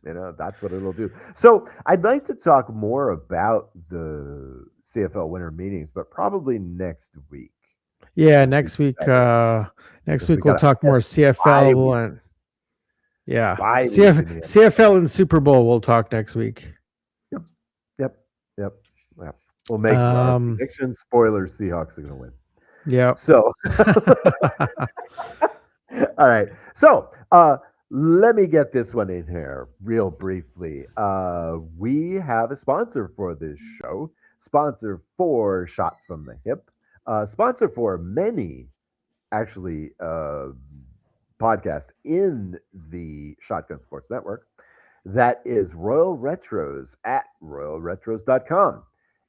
That's what it'll do. So I'd like to talk more about the CFL winter meetings, but probably next week. Yeah, Would be next week. better Next because we week we'll got talk more bye CFL week, and yeah, bye week in the end. CFL and Super Bowl. We'll talk next week. Yep. Yep. Yep. Yep. We'll make our Um, prediction. Spoiler: Seahawks are going to win. yeah. So, all right. So, let me get this one in here real briefly. We have a sponsor for this show, sponsor for Shots from the Hip, sponsor for many, actually, podcasts in the Shotgun Sports Network. That is Royal Retros at royalretros.com.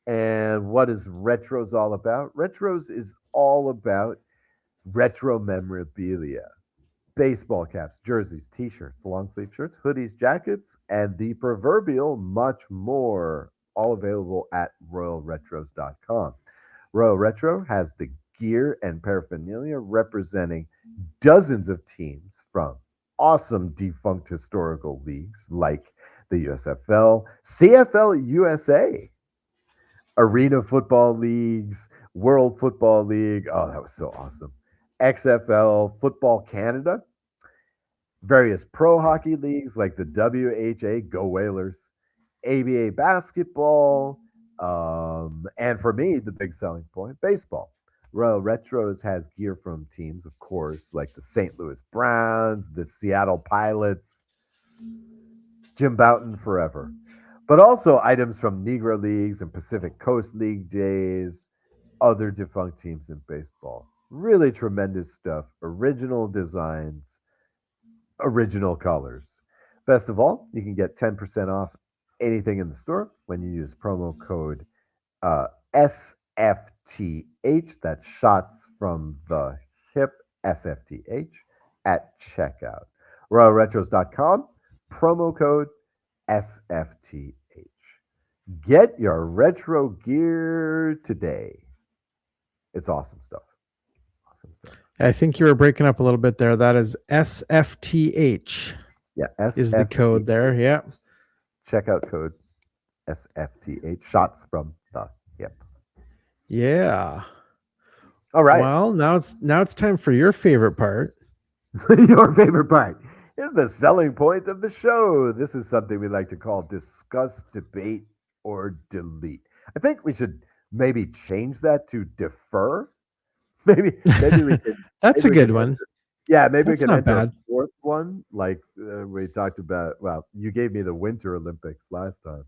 And what is Retros all about? Retros is all about retro memorabilia, baseball caps, jerseys, t-shirts, long sleeve shirts, hoodies, jackets, and the proverbial much more, all available at royalretros.com. Royal Retro has the gear and paraphernalia representing dozens of teams from awesome defunct historical leagues like the USFL, CFL USA, Arena Football Leagues, World Football League. Oh, that was so awesome. XFL, Football Canada, various pro hockey leagues like the WHA, Go Whalers, ABA basketball, and for me, the big selling point, baseball. Royal Retros has gear from teams, of course, like the St. Louis Browns, the Seattle Pilots, Jim Bouton forever, but also items from Negro Leagues and Pacific Coast League days, other defunct teams in baseball. Really tremendous stuff. Original designs, original colors. Best of all, you can get 10% off anything in the store when you use promo code SFTH. That's Shots from the Hip, SFTH, at checkout. RoyalRetros.com, promo code SFTH. Get your retro gear today. It's awesome stuff. Awesome stuff. I think you were breaking up a little bit there. That is SFTH. Yeah, is the code there. Yeah. Checkout code SFTH. Shots from the Hip. Yeah. All right. Well, now it's time for your favorite part. Your favorite part. Here's the selling point of the show. This is something we like to call discuss, debate, or delete. I think we should maybe change that to defer. Maybe we could. That's Maybe a we good could one. enter, yeah, maybe That's we can not enter a bad. fourth one, like we talked about. Well, you gave me the Winter Olympics last time,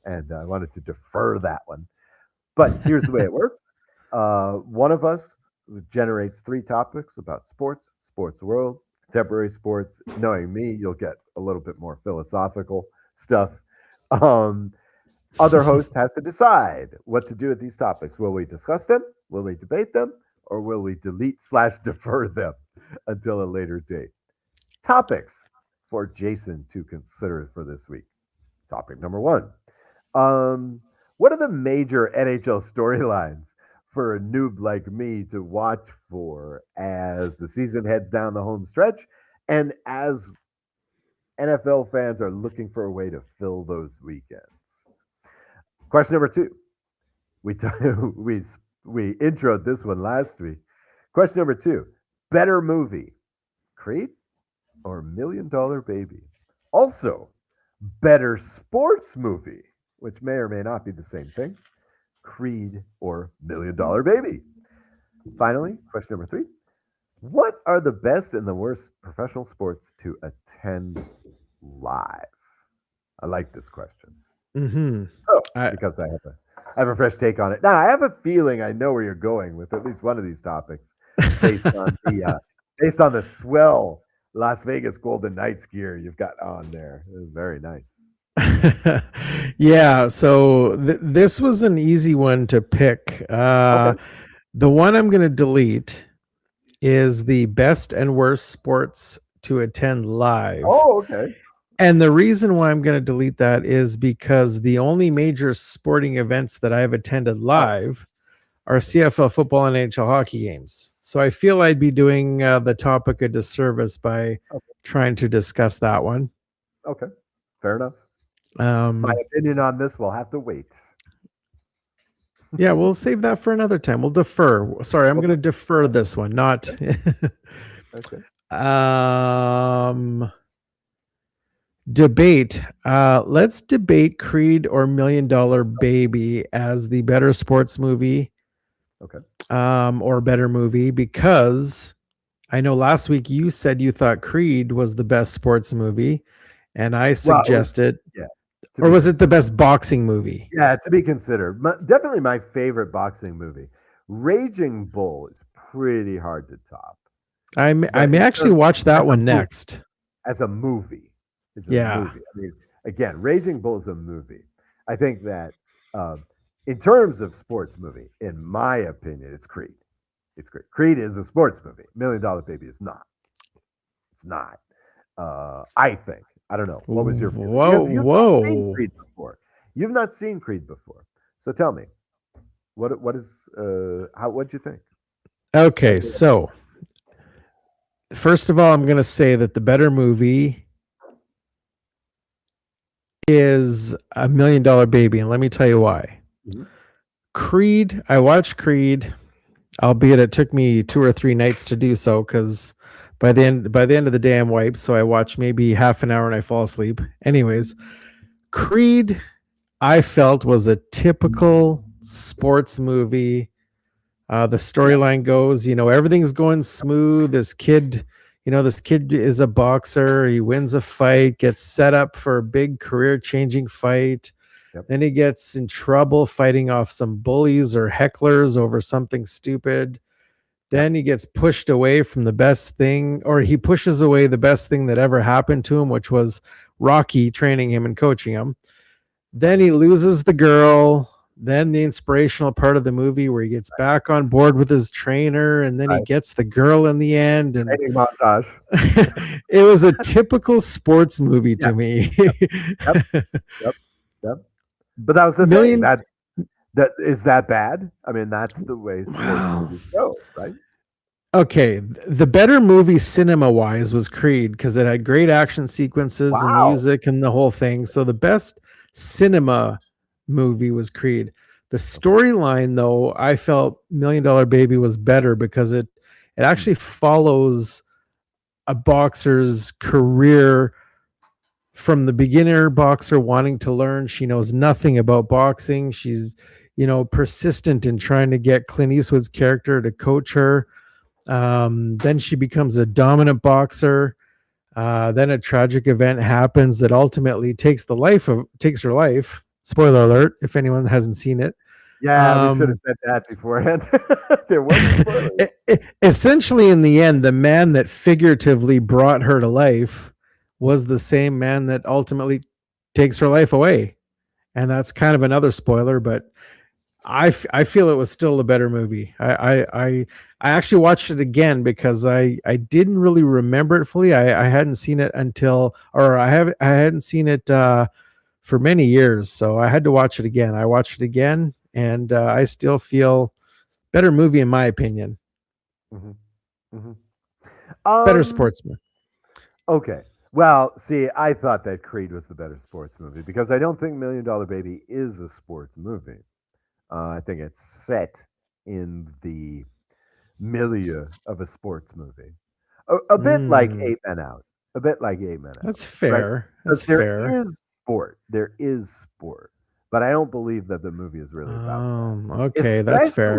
and I wanted to defer that one. But here's the way it works. One of us generates 3 topics about sports, sports world, contemporary sports. Knowing me, you'll get a little bit more philosophical stuff. Um, Other host has to decide what to do with these topics. Will we discuss them? Will we debate them? Or will we delete/defer them until a later date? Topics for Jason to consider for this week. Topic number 1. What are the major NHL storylines for a noob like me to watch for as the season heads down the home stretch and as NFL fans are looking for a way to fill those weekends? Question number 2. We introed this one last week. Question number 2. Better movie, Creed or $1 Million Baby? Also, better sports movie, which may or may not be the same thing, Creed or $1 Million Baby? Finally, question number 3. What are the best and the worst professional sports to attend live? I like this question. Mm-hmm. So, because I have a fresh take on it. Now, I have a feeling I know where you're going with at least one of these topics, based on the swell Las Vegas Golden Knights gear you've got on there. Very nice. Yeah, so this was an easy one to pick. Okay. The one I'm going to delete is the best and worst sports to attend live. Oh, okay. And the reason why I'm going to delete that is because the only major sporting events that I've attended live are CFL football and NHL hockey games. So I feel I'd be doing the topic a disservice by trying to discuss that one. Okay, fair enough. My opinion on this will have to wait. Yeah, we'll save that for another time. We'll defer. Sorry, I'm going to defer this one. Not. Okay. Debate. Let's debate Creed or $1 Million Baby as the better sports movie. Okay. Or better movie, because I know last week you said you thought Creed was the best sports movie, and I suggested, or was it the best boxing movie? Yeah, to be considered. Definitely my favorite boxing movie. Raging Bull is pretty hard to top. I may actually watch that one next. As a movie. Movie. I mean, again, Raging Bull is a movie. I think that in terms of sports movie, in my opinion, it's Creed. It's Creed. Creed is a sports movie. $1 Million Baby is not. It's not. I think. I don't know. What was your view? Whoa. You've not seen Creed before. You've not seen Creed before. So tell me, what'd you think? Okay, so first of all, I'm gonna say that the better movie is $1 Million Baby, and let me tell you why. Mm-hmm. Creed, I watched Creed, albeit it took me 2 or 3 nights to do so, because by the end of the day I'm wiped, so I watch maybe half an hour and I fall asleep. Anyways, Creed, I felt, was a typical sports movie. The storyline goes, everything's going smooth. This kid is a boxer. He wins a fight, gets set up for a big career-changing fight. Yep. Then he gets in trouble fighting off some bullies or hecklers over something stupid. Then he gets pushed away from the best thing, or he pushes away the best thing that ever happened to him, which was Rocky training him and coaching him. Then he loses the girl. Then the inspirational part of the movie where he gets back on board with his trainer, and then he gets the girl in the end. And montage. It was a typical sports movie to me. Yep. But that was the thing. Is that bad? I mean, that's the way sports movies go, right? Okay, the better movie cinema-wise was Creed, because it had great action sequences and music and the whole thing. So the best cinema movie was Creed. The storyline, though, I felt $1 Million Baby was better because it actually follows a boxer's career from the beginner boxer wanting to learn. She knows nothing about boxing. She's, persistent in trying to get Clint Eastwood's character to coach her. Then she becomes a dominant boxer. Then a tragic event happens that ultimately takes her life. Spoiler alert, if anyone hasn't seen it. Yeah, we should have said that beforehand. There was a spoiler. Essentially, in the end, the man that figuratively brought her to life was the same man that ultimately takes her life away. And that's kind of another spoiler, but I feel it was still a better movie. I actually watched it again because I didn't really remember it fully. I hadn't seen it I hadn't seen it for many years, so I had to watch it again. I watched it again, and I still feel better movie in my opinion. Mm-hmm. Mm-hmm. Better sportsman. Okay. Well, see, I thought that Creed was the better sports movie because I don't think $1 Million Baby is a sports movie. I think it's set in the milieu of a sports movie. A bit like 8 Men Out. A bit like 8 Men Out. That's fair. Right? That's fair. There is sport. There is sport. But I don't believe that the movie is really about that. Okay, that's fair.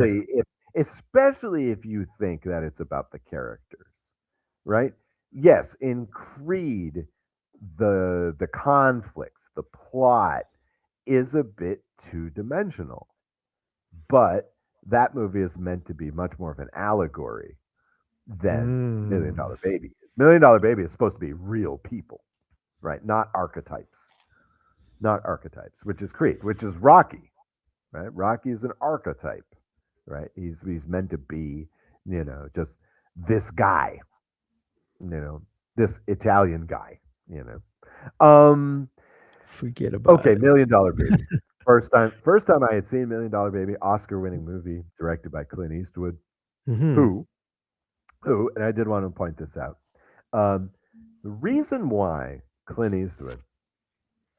Especially if you think that it's about the characters, right? Yes, in Creed, the conflicts, the plot is a bit two-dimensional. But that movie is meant to be much more of an allegory than $1 Million Baby is. $1 Million Baby is supposed to be real people, right? Not archetypes. Not archetypes, which is Creed, which is Rocky, right? Rocky is an archetype, right? He's meant to be, just this guy, this Italian guy, Forget about it. Okay, $1 Million Baby. First time I had seen $1 Million Baby, Oscar-winning movie directed by Clint Eastwood, who, and I did want to point this out. The reason why Clint Eastwood,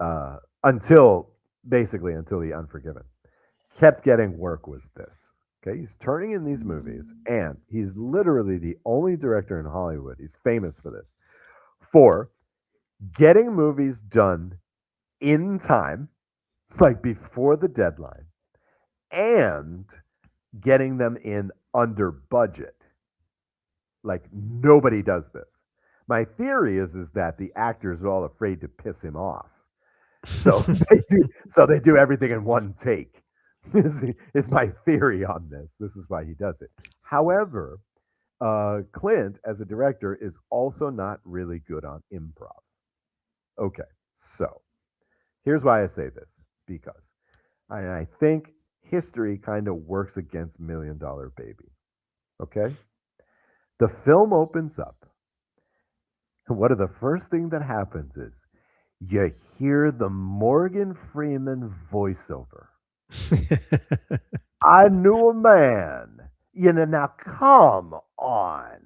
until The Unforgiven, kept getting work was this. Okay, he's turning in these movies, and he's literally the only director in Hollywood. He's famous for this, for getting movies done in time, like before the deadline, and getting them in under budget. Like nobody does this. My theory is that the actors are all afraid to piss him off. So they do everything in one take. Is my theory on this. This is why he does it. However, Clint, as a director, is also not really good on improv. Okay, so here's why I say this. Because I think history kind of works against $1 Million Baby. Okay? The film opens up. What are the first thing that happens is you hear the Morgan Freeman voiceover. I knew a man. Now come on.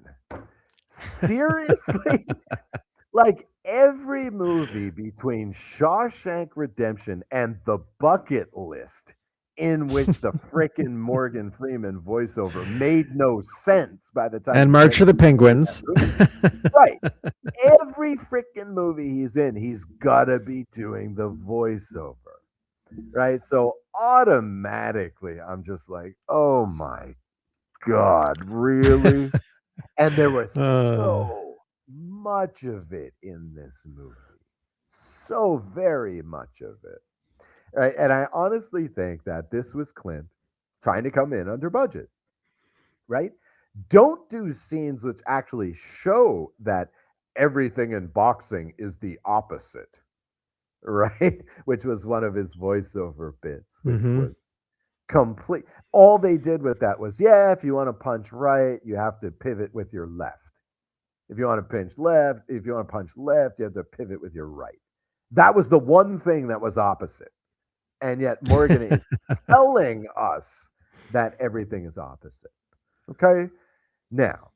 Seriously? Like every movie between Shawshank Redemption and The Bucket List, in which the frickin' Morgan Freeman voiceover made no sense by the time. And March of the Penguins. Right. Every frickin' movie he's in, he's gotta be doing the voiceover. Right. So automatically I'm just like, oh my God, really? And there was so much of it in this movie. So very much of it. Right? And I honestly think that this was Clint trying to come in under budget. Right? Don't do scenes which actually show that everything in boxing is the opposite. Right? Which was one of his voiceover bits, which was complete. All they did with that was, if you want to punch right, you have to pivot with your left. If you want to punch left, you have to pivot with your right. That was the one thing that was opposite. And yet Morgan is telling us that everything is opposite. Okay? Now,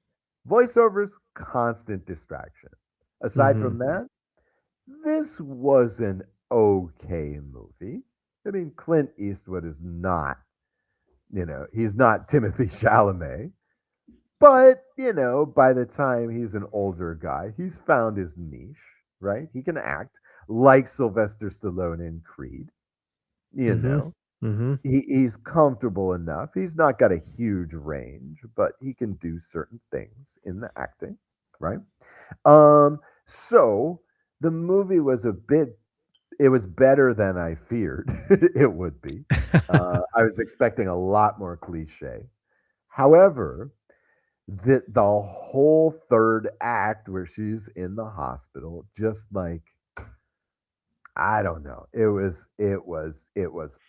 voiceovers, constant distraction. Aside from that, this was an okay movie. I mean, Clint Eastwood is not, he's not Timothy Chalamet. But, by the time he's an older guy, he's found his niche, right? He can act like Sylvester Stallone in Creed, you Mm-hmm. know. Mm-hmm. He's comfortable enough. He's not got a huge range, but he can do certain things in the acting, right? So the movie was it was better than I feared it would be. I was expecting a lot more cliche. However, the whole third act where she's in the hospital, just like, I don't know. It was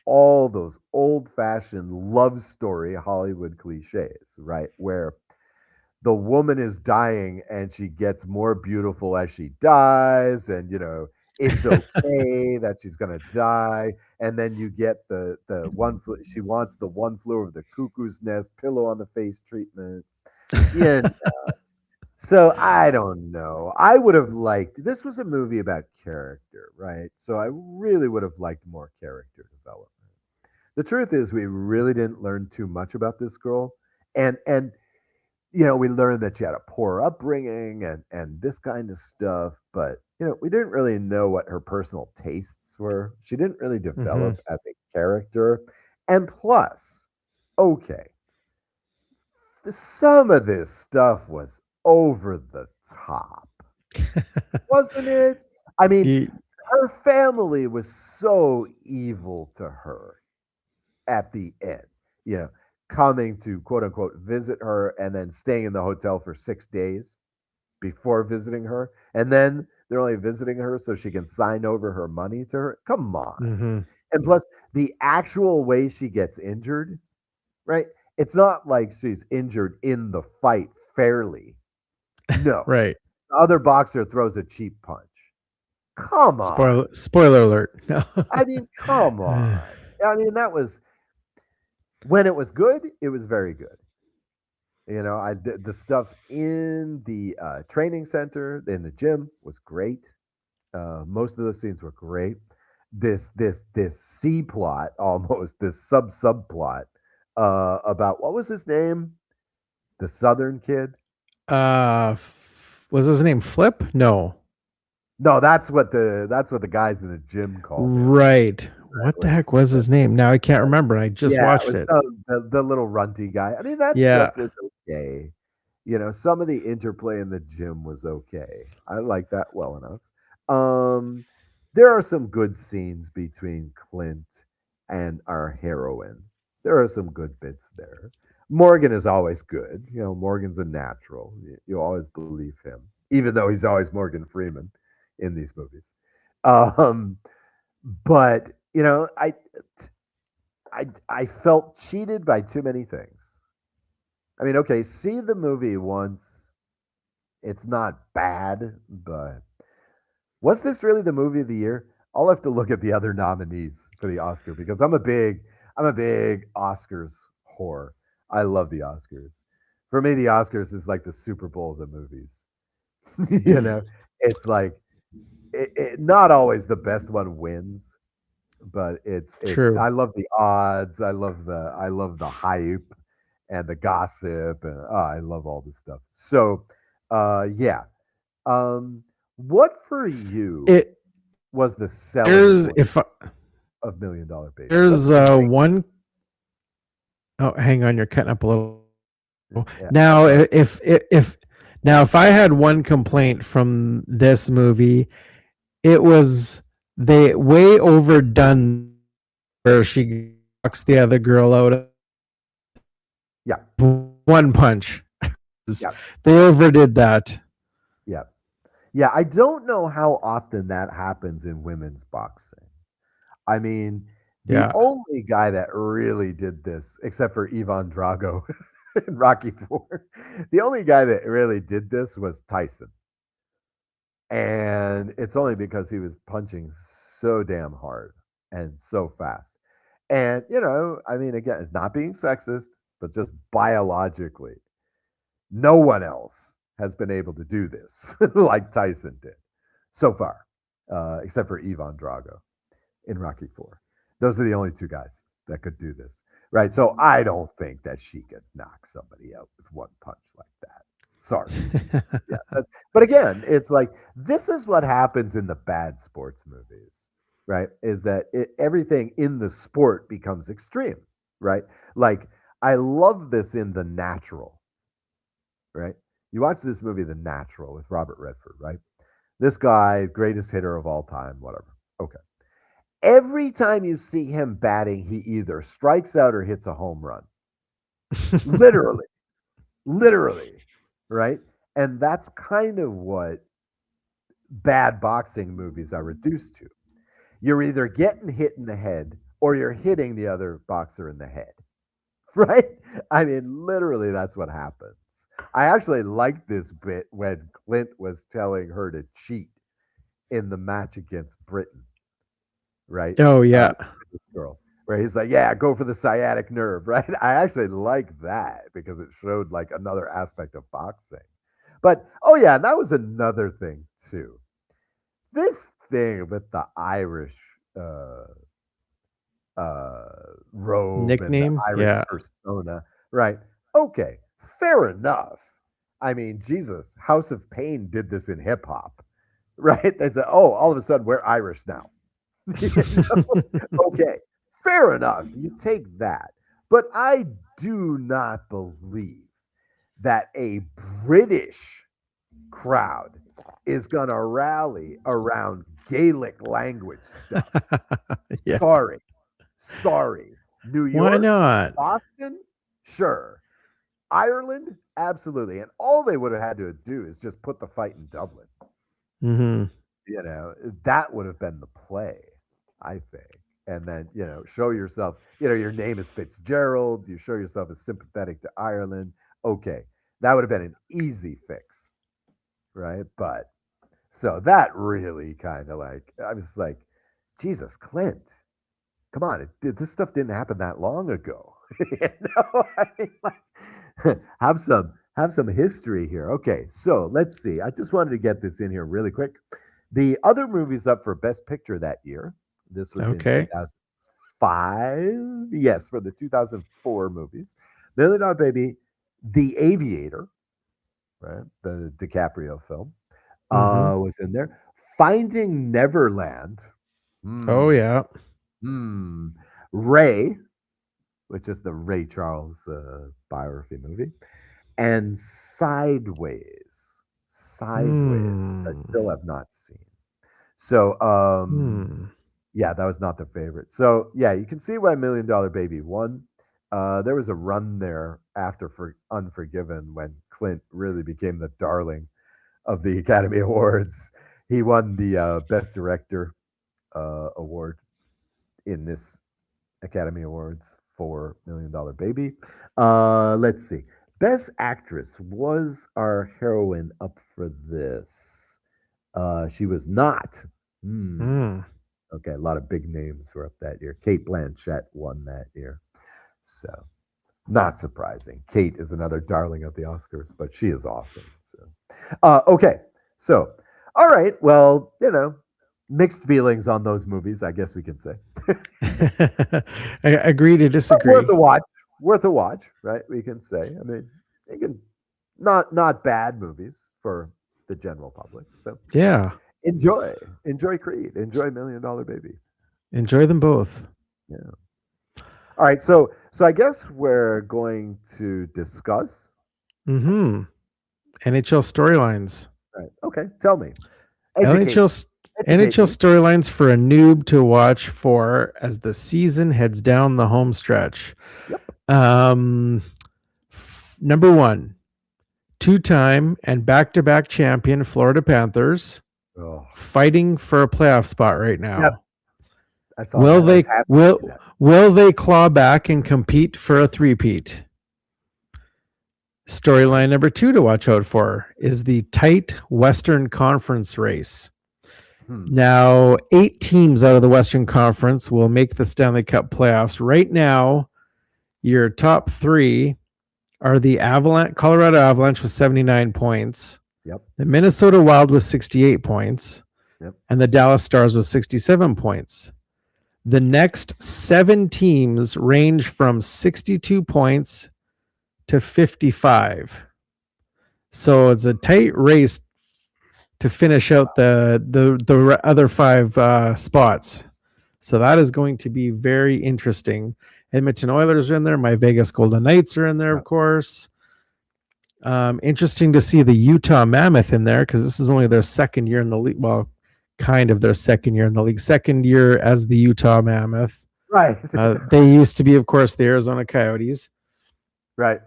all those old-fashioned love story Hollywood cliches, right? Where the woman is dying and she gets more beautiful as she dies, and it's okay that she's gonna die. And then you get she wants the one flew over the cuckoo's nest pillow on the face treatment. Yeah. So I don't know. I would have liked this was a movie about character, right? So I really would have liked more character development. The truth is we really didn't learn too much about this girl. And we learned that she had a poor upbringing and this kind of stuff, but we didn't really know what her personal tastes were. She didn't really Mm-hmm. develop as a character. And plus, okay, some of this stuff was over the top, wasn't it? I mean, Ye- her family was so evil to her at the end, you know, coming to quote unquote visit her and then staying in the hotel for 6 days before visiting her. And then they're only visiting her so she can sign over her money to her. Come on. Mhm. And plus, the actual way she gets injured, right? It's not like she's injured in the fight fairly. No. Right. The other boxer throws a cheap punch. Come on. Spoiler alert. No. I mean, come on. I mean, that was when it was good, it was very good. I did the stuff in the training center, in the gym was great. Most of the scenes were great. This C plot, almost this subplot about what was his name? The Southern kid. Was his name Flip? No. No, that's what the guys in the gym called him. Right. It What the was heck was his name? Now I can't remember. I just yeah, it watched was it. the little runty guy. I mean, that Yeah. stuff was okay. Some of the interplay in the gym was okay. I like that well enough. Um, there are some good scenes between Clint and our heroine. There are some good bits there. Morgan is always good. Morgan's a natural. You always believe him, even though he's always Morgan Freeman in these movies. Um, but I felt cheated by too many things. I mean, okay, see the movie once. It's not bad, but was this really the movie of the year? I'll have to look at the other nominees for the Oscar because I'm a big Oscars whore. I love the Oscars. For me, the Oscars is like the Super Bowl of the movies. you know, it's like not always the best one wins, but it's True. I love the odds. I love the hype and the gossip, and I love all this stuff. So, yeah. What for you It was the selling there's point if I- of Million Dollar Baby? What's there's the big one oh hang on, you're cutting up a little. yeah, Now sorry. if I had one complaint from this movie, it was they way overdone where she knocks the other girl out of Yeah, one punch. yeah, They overdid that. yeah, yeah. I don't know how often that happens in women's boxing. I mean, the Yeah. only guy that really did this, except for Ivan Drago in Rocky Four, the only guy that really did this was Tyson. And it's only because he was punching so damn hard and so fast. And, I mean, again, it's not being sexist, but just biologically, no one else has been able to do this like Tyson did so far, except for Ivan Drago in Rocky Four. Those are the only two guys that could do this. right? So I don't think that she could knock somebody out with one punch like that. Sorry. Yeah. But again, it's like this is what happens in the bad sports movies, right? Is that everything in the sport becomes extreme, right? Like I love this in The Natural, right? You watch this movie, The Natural, with Robert Redford, right? This guy, greatest hitter of all time, whatever. Okay. Every time you see him batting, he either strikes out or hits a home run. Literally. Literally. Right? And that's kind of what bad boxing movies are reduced to. You're either getting hit in the head or you're hitting the other boxer in the head. Right? I mean, literally, that's what happens. I actually liked this bit when Clint was telling her to cheat in the match against Britain. Right? Oh, yeah. This girl, where he's like, yeah, go for the sciatic nerve, right? I actually like that because it showed like another aspect of boxing. But, oh, yeah, that was another thing, too. This thing with the Irish robe Nickname? and the Irish Yeah. persona, right? Okay, fair enough. I mean, Jesus, House of Pain did this in hip hop, right? They said, oh, all of a sudden we're Irish now. You know? Okay, fair enough. You take that. But I do not believe that a British crowd is going to rally around Gaelic language stuff. Yeah. Sorry. New York, Why not? Boston, sure. Ireland, absolutely. And all they would have had to do is just put the fight in Dublin. Mm-hmm. You know, that would have been the play, I think. And then, you know, show yourself, you know, your name is Fitzgerald. You show yourself as sympathetic to Ireland. Okay. That would have been an easy fix. Right. But so that really kind of like, I was like, Jesus, Clint, come on. This stuff didn't happen that long ago. You know, I mean, like, have some history here. Okay. So let's see. I just wanted to get this in here really quick. The other movies up for Best Picture that year. This was in 2005. Yes, for the 2004 movies. $1 Million Baby, The Aviator, right? The DiCaprio film was in there. Finding Neverland. Oh, yeah. Ray, which is the Ray Charles biography movie. And Sideways. I still have not seen. So, yeah, that was not the favorite. So, yeah, you can see why $1 Million Baby won. There was a run there after Unforgiven when Clint really became the darling of the Academy Awards. He won the Best Director award in this Academy Awards for $1 Million Baby. Let's see. Best Actress, was our heroine up for this? She was not. Okay, a lot of big names were up that year. Cate Blanchett won that year. So, not surprising. Kate is another darling of the Oscars, but she is awesome. So, okay. So, all right. Well, you know, mixed feelings on those movies, I guess we can say. I agree to disagree. But worth a watch, right? We can say. I mean, you can not bad movies for the general public. So yeah, enjoy Creed, enjoy $1 Million Baby, enjoy them both. Yeah. All right, so I guess we're going to discuss NHL storylines. Right. Okay, tell me. NHL storylines for a noob to watch for as the season heads down the home stretch. Yep. Number one, two-time and back-to-back champion Florida Panthers fighting for a playoff spot right now. Yep. I saw Will they claw back and compete for a three-peat? Storyline number two to watch out for is the tight Western Conference race. Now, 8 teams out of the Western Conference will make the Stanley Cup playoffs. Right now, your top 3 are the Colorado Avalanche with 79 points. Yep. The Minnesota Wild with 68 points. Yep. And the Dallas Stars with 67 points. The next 7 teams range from 62 points to 55. So it's a tight race to finish out the other 5 spots. So that is going to be very interesting. Edmonton Oilers are in there. My Vegas Golden Knights are in there, of course. Interesting to see the Utah Mammoth in there because this is only their second year in the league. Well, kind of their second year in the league. Second year as the Utah Mammoth. Right. They used to be, of course, the Arizona Coyotes. Right.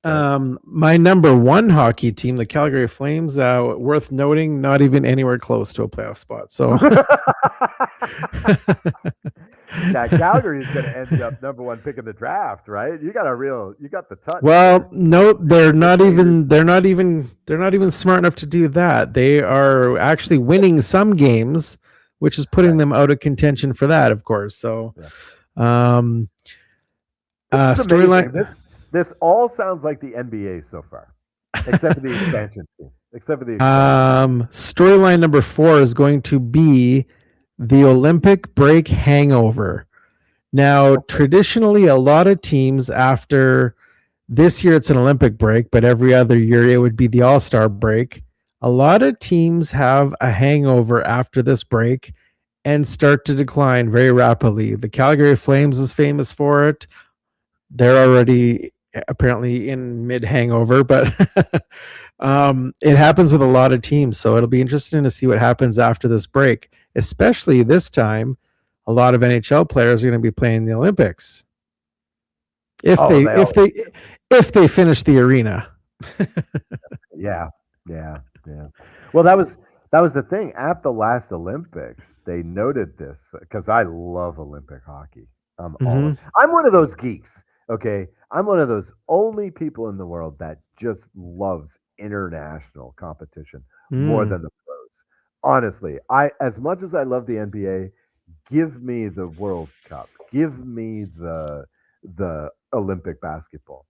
My number 1 hockey team, the Calgary Flames, worth noting, not even anywhere close to a playoff spot. So yeah, Calgary is going to end up number 1 pick in the draft, right? You got the touch. Well, there. no, they're not even smart enough to do that. They are actually winning some games, which is putting them out of contention for that, of course. So, storyline. This all sounds like the NBA so far, except for the expansion team. Storyline number 4 is going to be the Olympic break hangover. Now, traditionally, a lot of teams after this year, it's an Olympic break, but every other year it would be the All-Star break. A lot of teams have a hangover after this break and start to decline very rapidly. The Calgary Flames is famous for it. They're already apparently in mid-hangover, but it happens with a lot of teams. So it'll be interesting to see what happens after this break, especially this time. A lot of NHL players are going to be playing the Olympics if they finish the arena. Yeah. Well, that was the thing at the last Olympics. They noted this because I love Olympic hockey. I'm one of those geeks. Okay, I'm one of those only people in the world that just loves international competition more than the pros. Honestly, as much as I love the NBA, give me the World Cup, give me the Olympic basketball.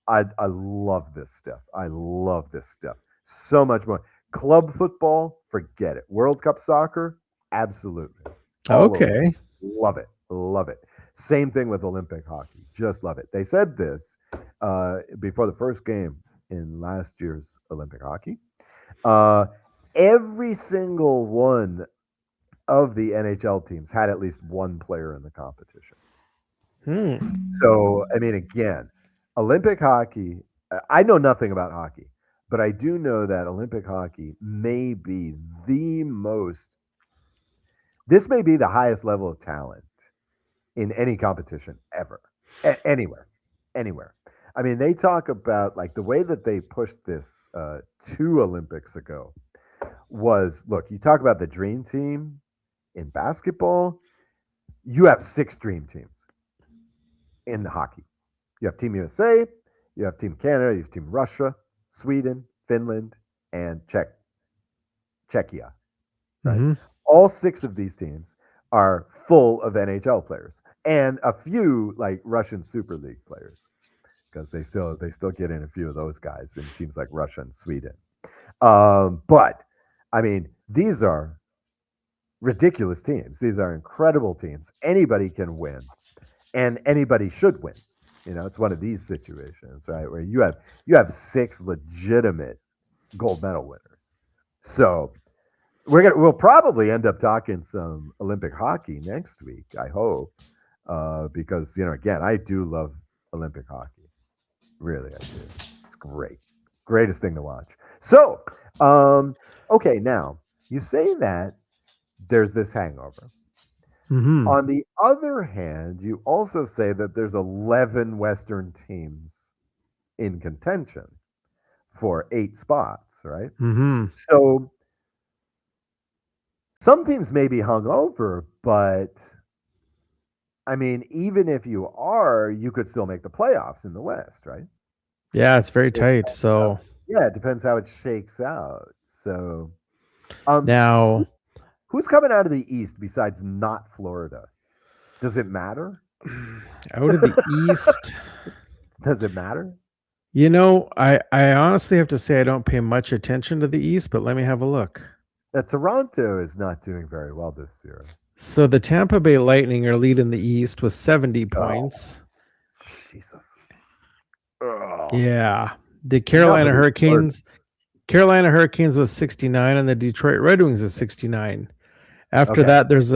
I love this stuff. I love this stuff so much more. Club football, forget it. World Cup soccer, absolutely. Okay, love it. Same thing with Olympic hockey. Just love it. They said this before the first game in last year's Olympic hockey. Every single one of the NHL teams had at least one player in the competition. So, I mean, again, Olympic hockey, I know nothing about hockey, but I do know that Olympic hockey may be this may be the highest level of talent in any competition ever, anywhere. I mean, they talk about like the way that they pushed this 2 Olympics ago was, look, you talk about the dream team in basketball, you have 6 dream teams in hockey. You have Team USA, you have Team Canada, you have Team Russia, Sweden, Finland, and Czechia. Right? All 6 of these teams are full of NHL players and a few like Russian Super League players because they still get in a few of those guys in teams like Russia and Sweden. But I mean, these are ridiculous teams. These are incredible teams. Anybody can win, and anybody should win. You know, it's one of these situations, right, where you have 6 legitimate gold medal winners. So we'll probably end up talking some Olympic hockey next week, I hope, because, you know, again, I do love Olympic hockey. Really, I do. It's great. Greatest thing to watch. So, okay, now you say that there's this hangover. On the other hand, you also say that there's 11 Western teams in contention for 8 spots, right? So some teams may be hungover, but I mean, even if you are, you could still make the playoffs in the West, right? Yeah, it's very tight. So yeah, it depends how it shakes out. So now, who's coming out of the East besides not Florida? Does it matter? Out of the East, does it matter? You know, I honestly have to say I don't pay much attention to the East, but let me have a look. Toronto is not doing very well this year. So the Tampa Bay Lightning are leading the East with 70 Oh, points. Jesus. Oh, Yeah. The enough of these words. Carolina Hurricanes was 69 and the Detroit Red Wings is 69. After Okay. that there's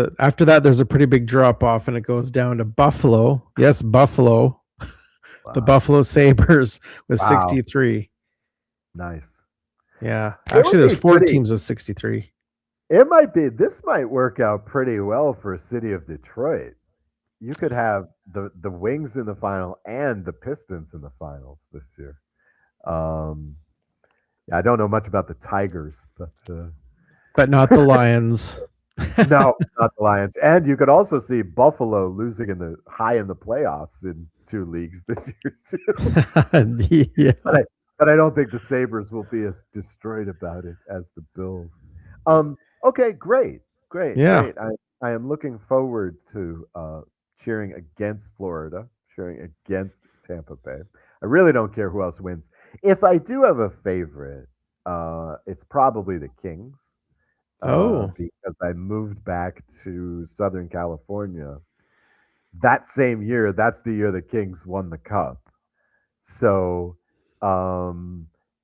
a pretty big drop off and it goes down to Buffalo. Yes, Buffalo. The Wow. Buffalo Sabres with Wow. 63. Nice. Yeah. It would Actually, there's be 4 pretty- teams with 63. This might work out pretty well for a city of Detroit. You could have the Wings in the final and the Pistons in the finals this year. I don't know much about the Tigers, But not the Lions. no, not the Lions. And you could also see Buffalo losing in the playoffs in 2 leagues this year too. Yeah. But I don't think the Sabres will be as destroyed about it as the Bills. Okay, great. Yeah. I am looking forward to cheering against Florida, cheering against Tampa Bay. I really don't care who else wins. If I do have a favorite, it's probably the Kings. Because I moved back to Southern California that same year. That's the year the Kings won the cup. So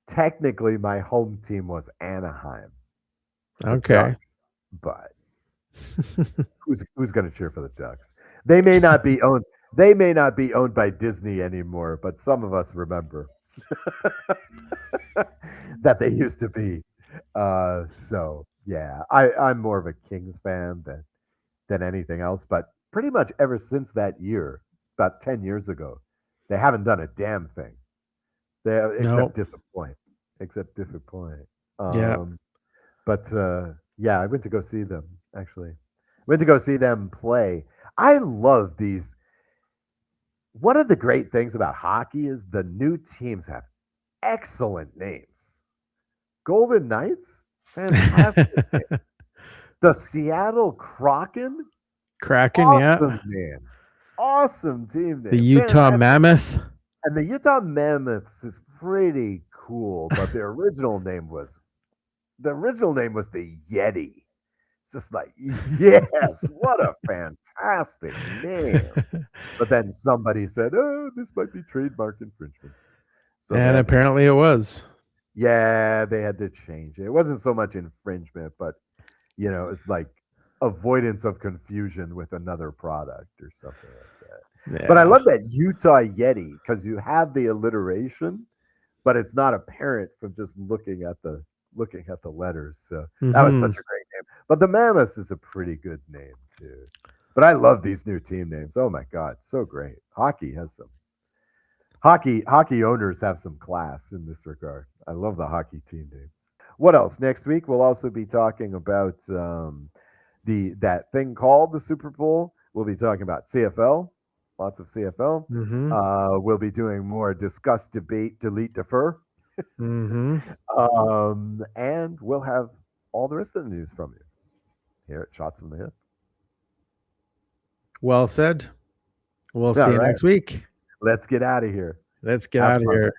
technically my home team was Anaheim. The Okay. Ducks, but who's going to cheer for the Ducks? They may not be owned by Disney anymore, but some of us remember that they used to be. So yeah, I'm more of a Kings fan than anything else. But pretty much ever since that year, about 10 years ago, they haven't done a damn thing. Except disappoint. Yeah. But yeah, I went to go see them. Actually, went to go see them play. I love these. One of the great things about hockey is the new teams have excellent names. Golden Knights, fantastic. The Seattle Kraken, awesome name, awesome team name. The Utah Mammoth. And the Utah Mammoths is pretty cool, but the original name was the Yeti. It's just like, yes, what a fantastic name. But then somebody said, oh, this might be trademark infringement. So and apparently it was. Yeah, they had to change it. It wasn't so much infringement, but it's like avoidance of confusion with another product or something like that. Yeah. But I love that Utah Yeti because you have the alliteration, but it's not apparent from just looking at the letters. So that was such a great name. But the Mammoths is a pretty good name too. But I love these new team names. Oh my God, so great. Hockey has some hockey owners have some class in this regard. I love the hockey team names. What else? Next week we'll also be talking about that thing called the Super Bowl. We'll be talking about CFL, lots of CFL. We'll be doing more discuss, debate, delete, defer. And we'll have all the rest of the news from you here at Shots from the Hip. Well said. We'll see you next week. Let's get out of here. Let's get out of here.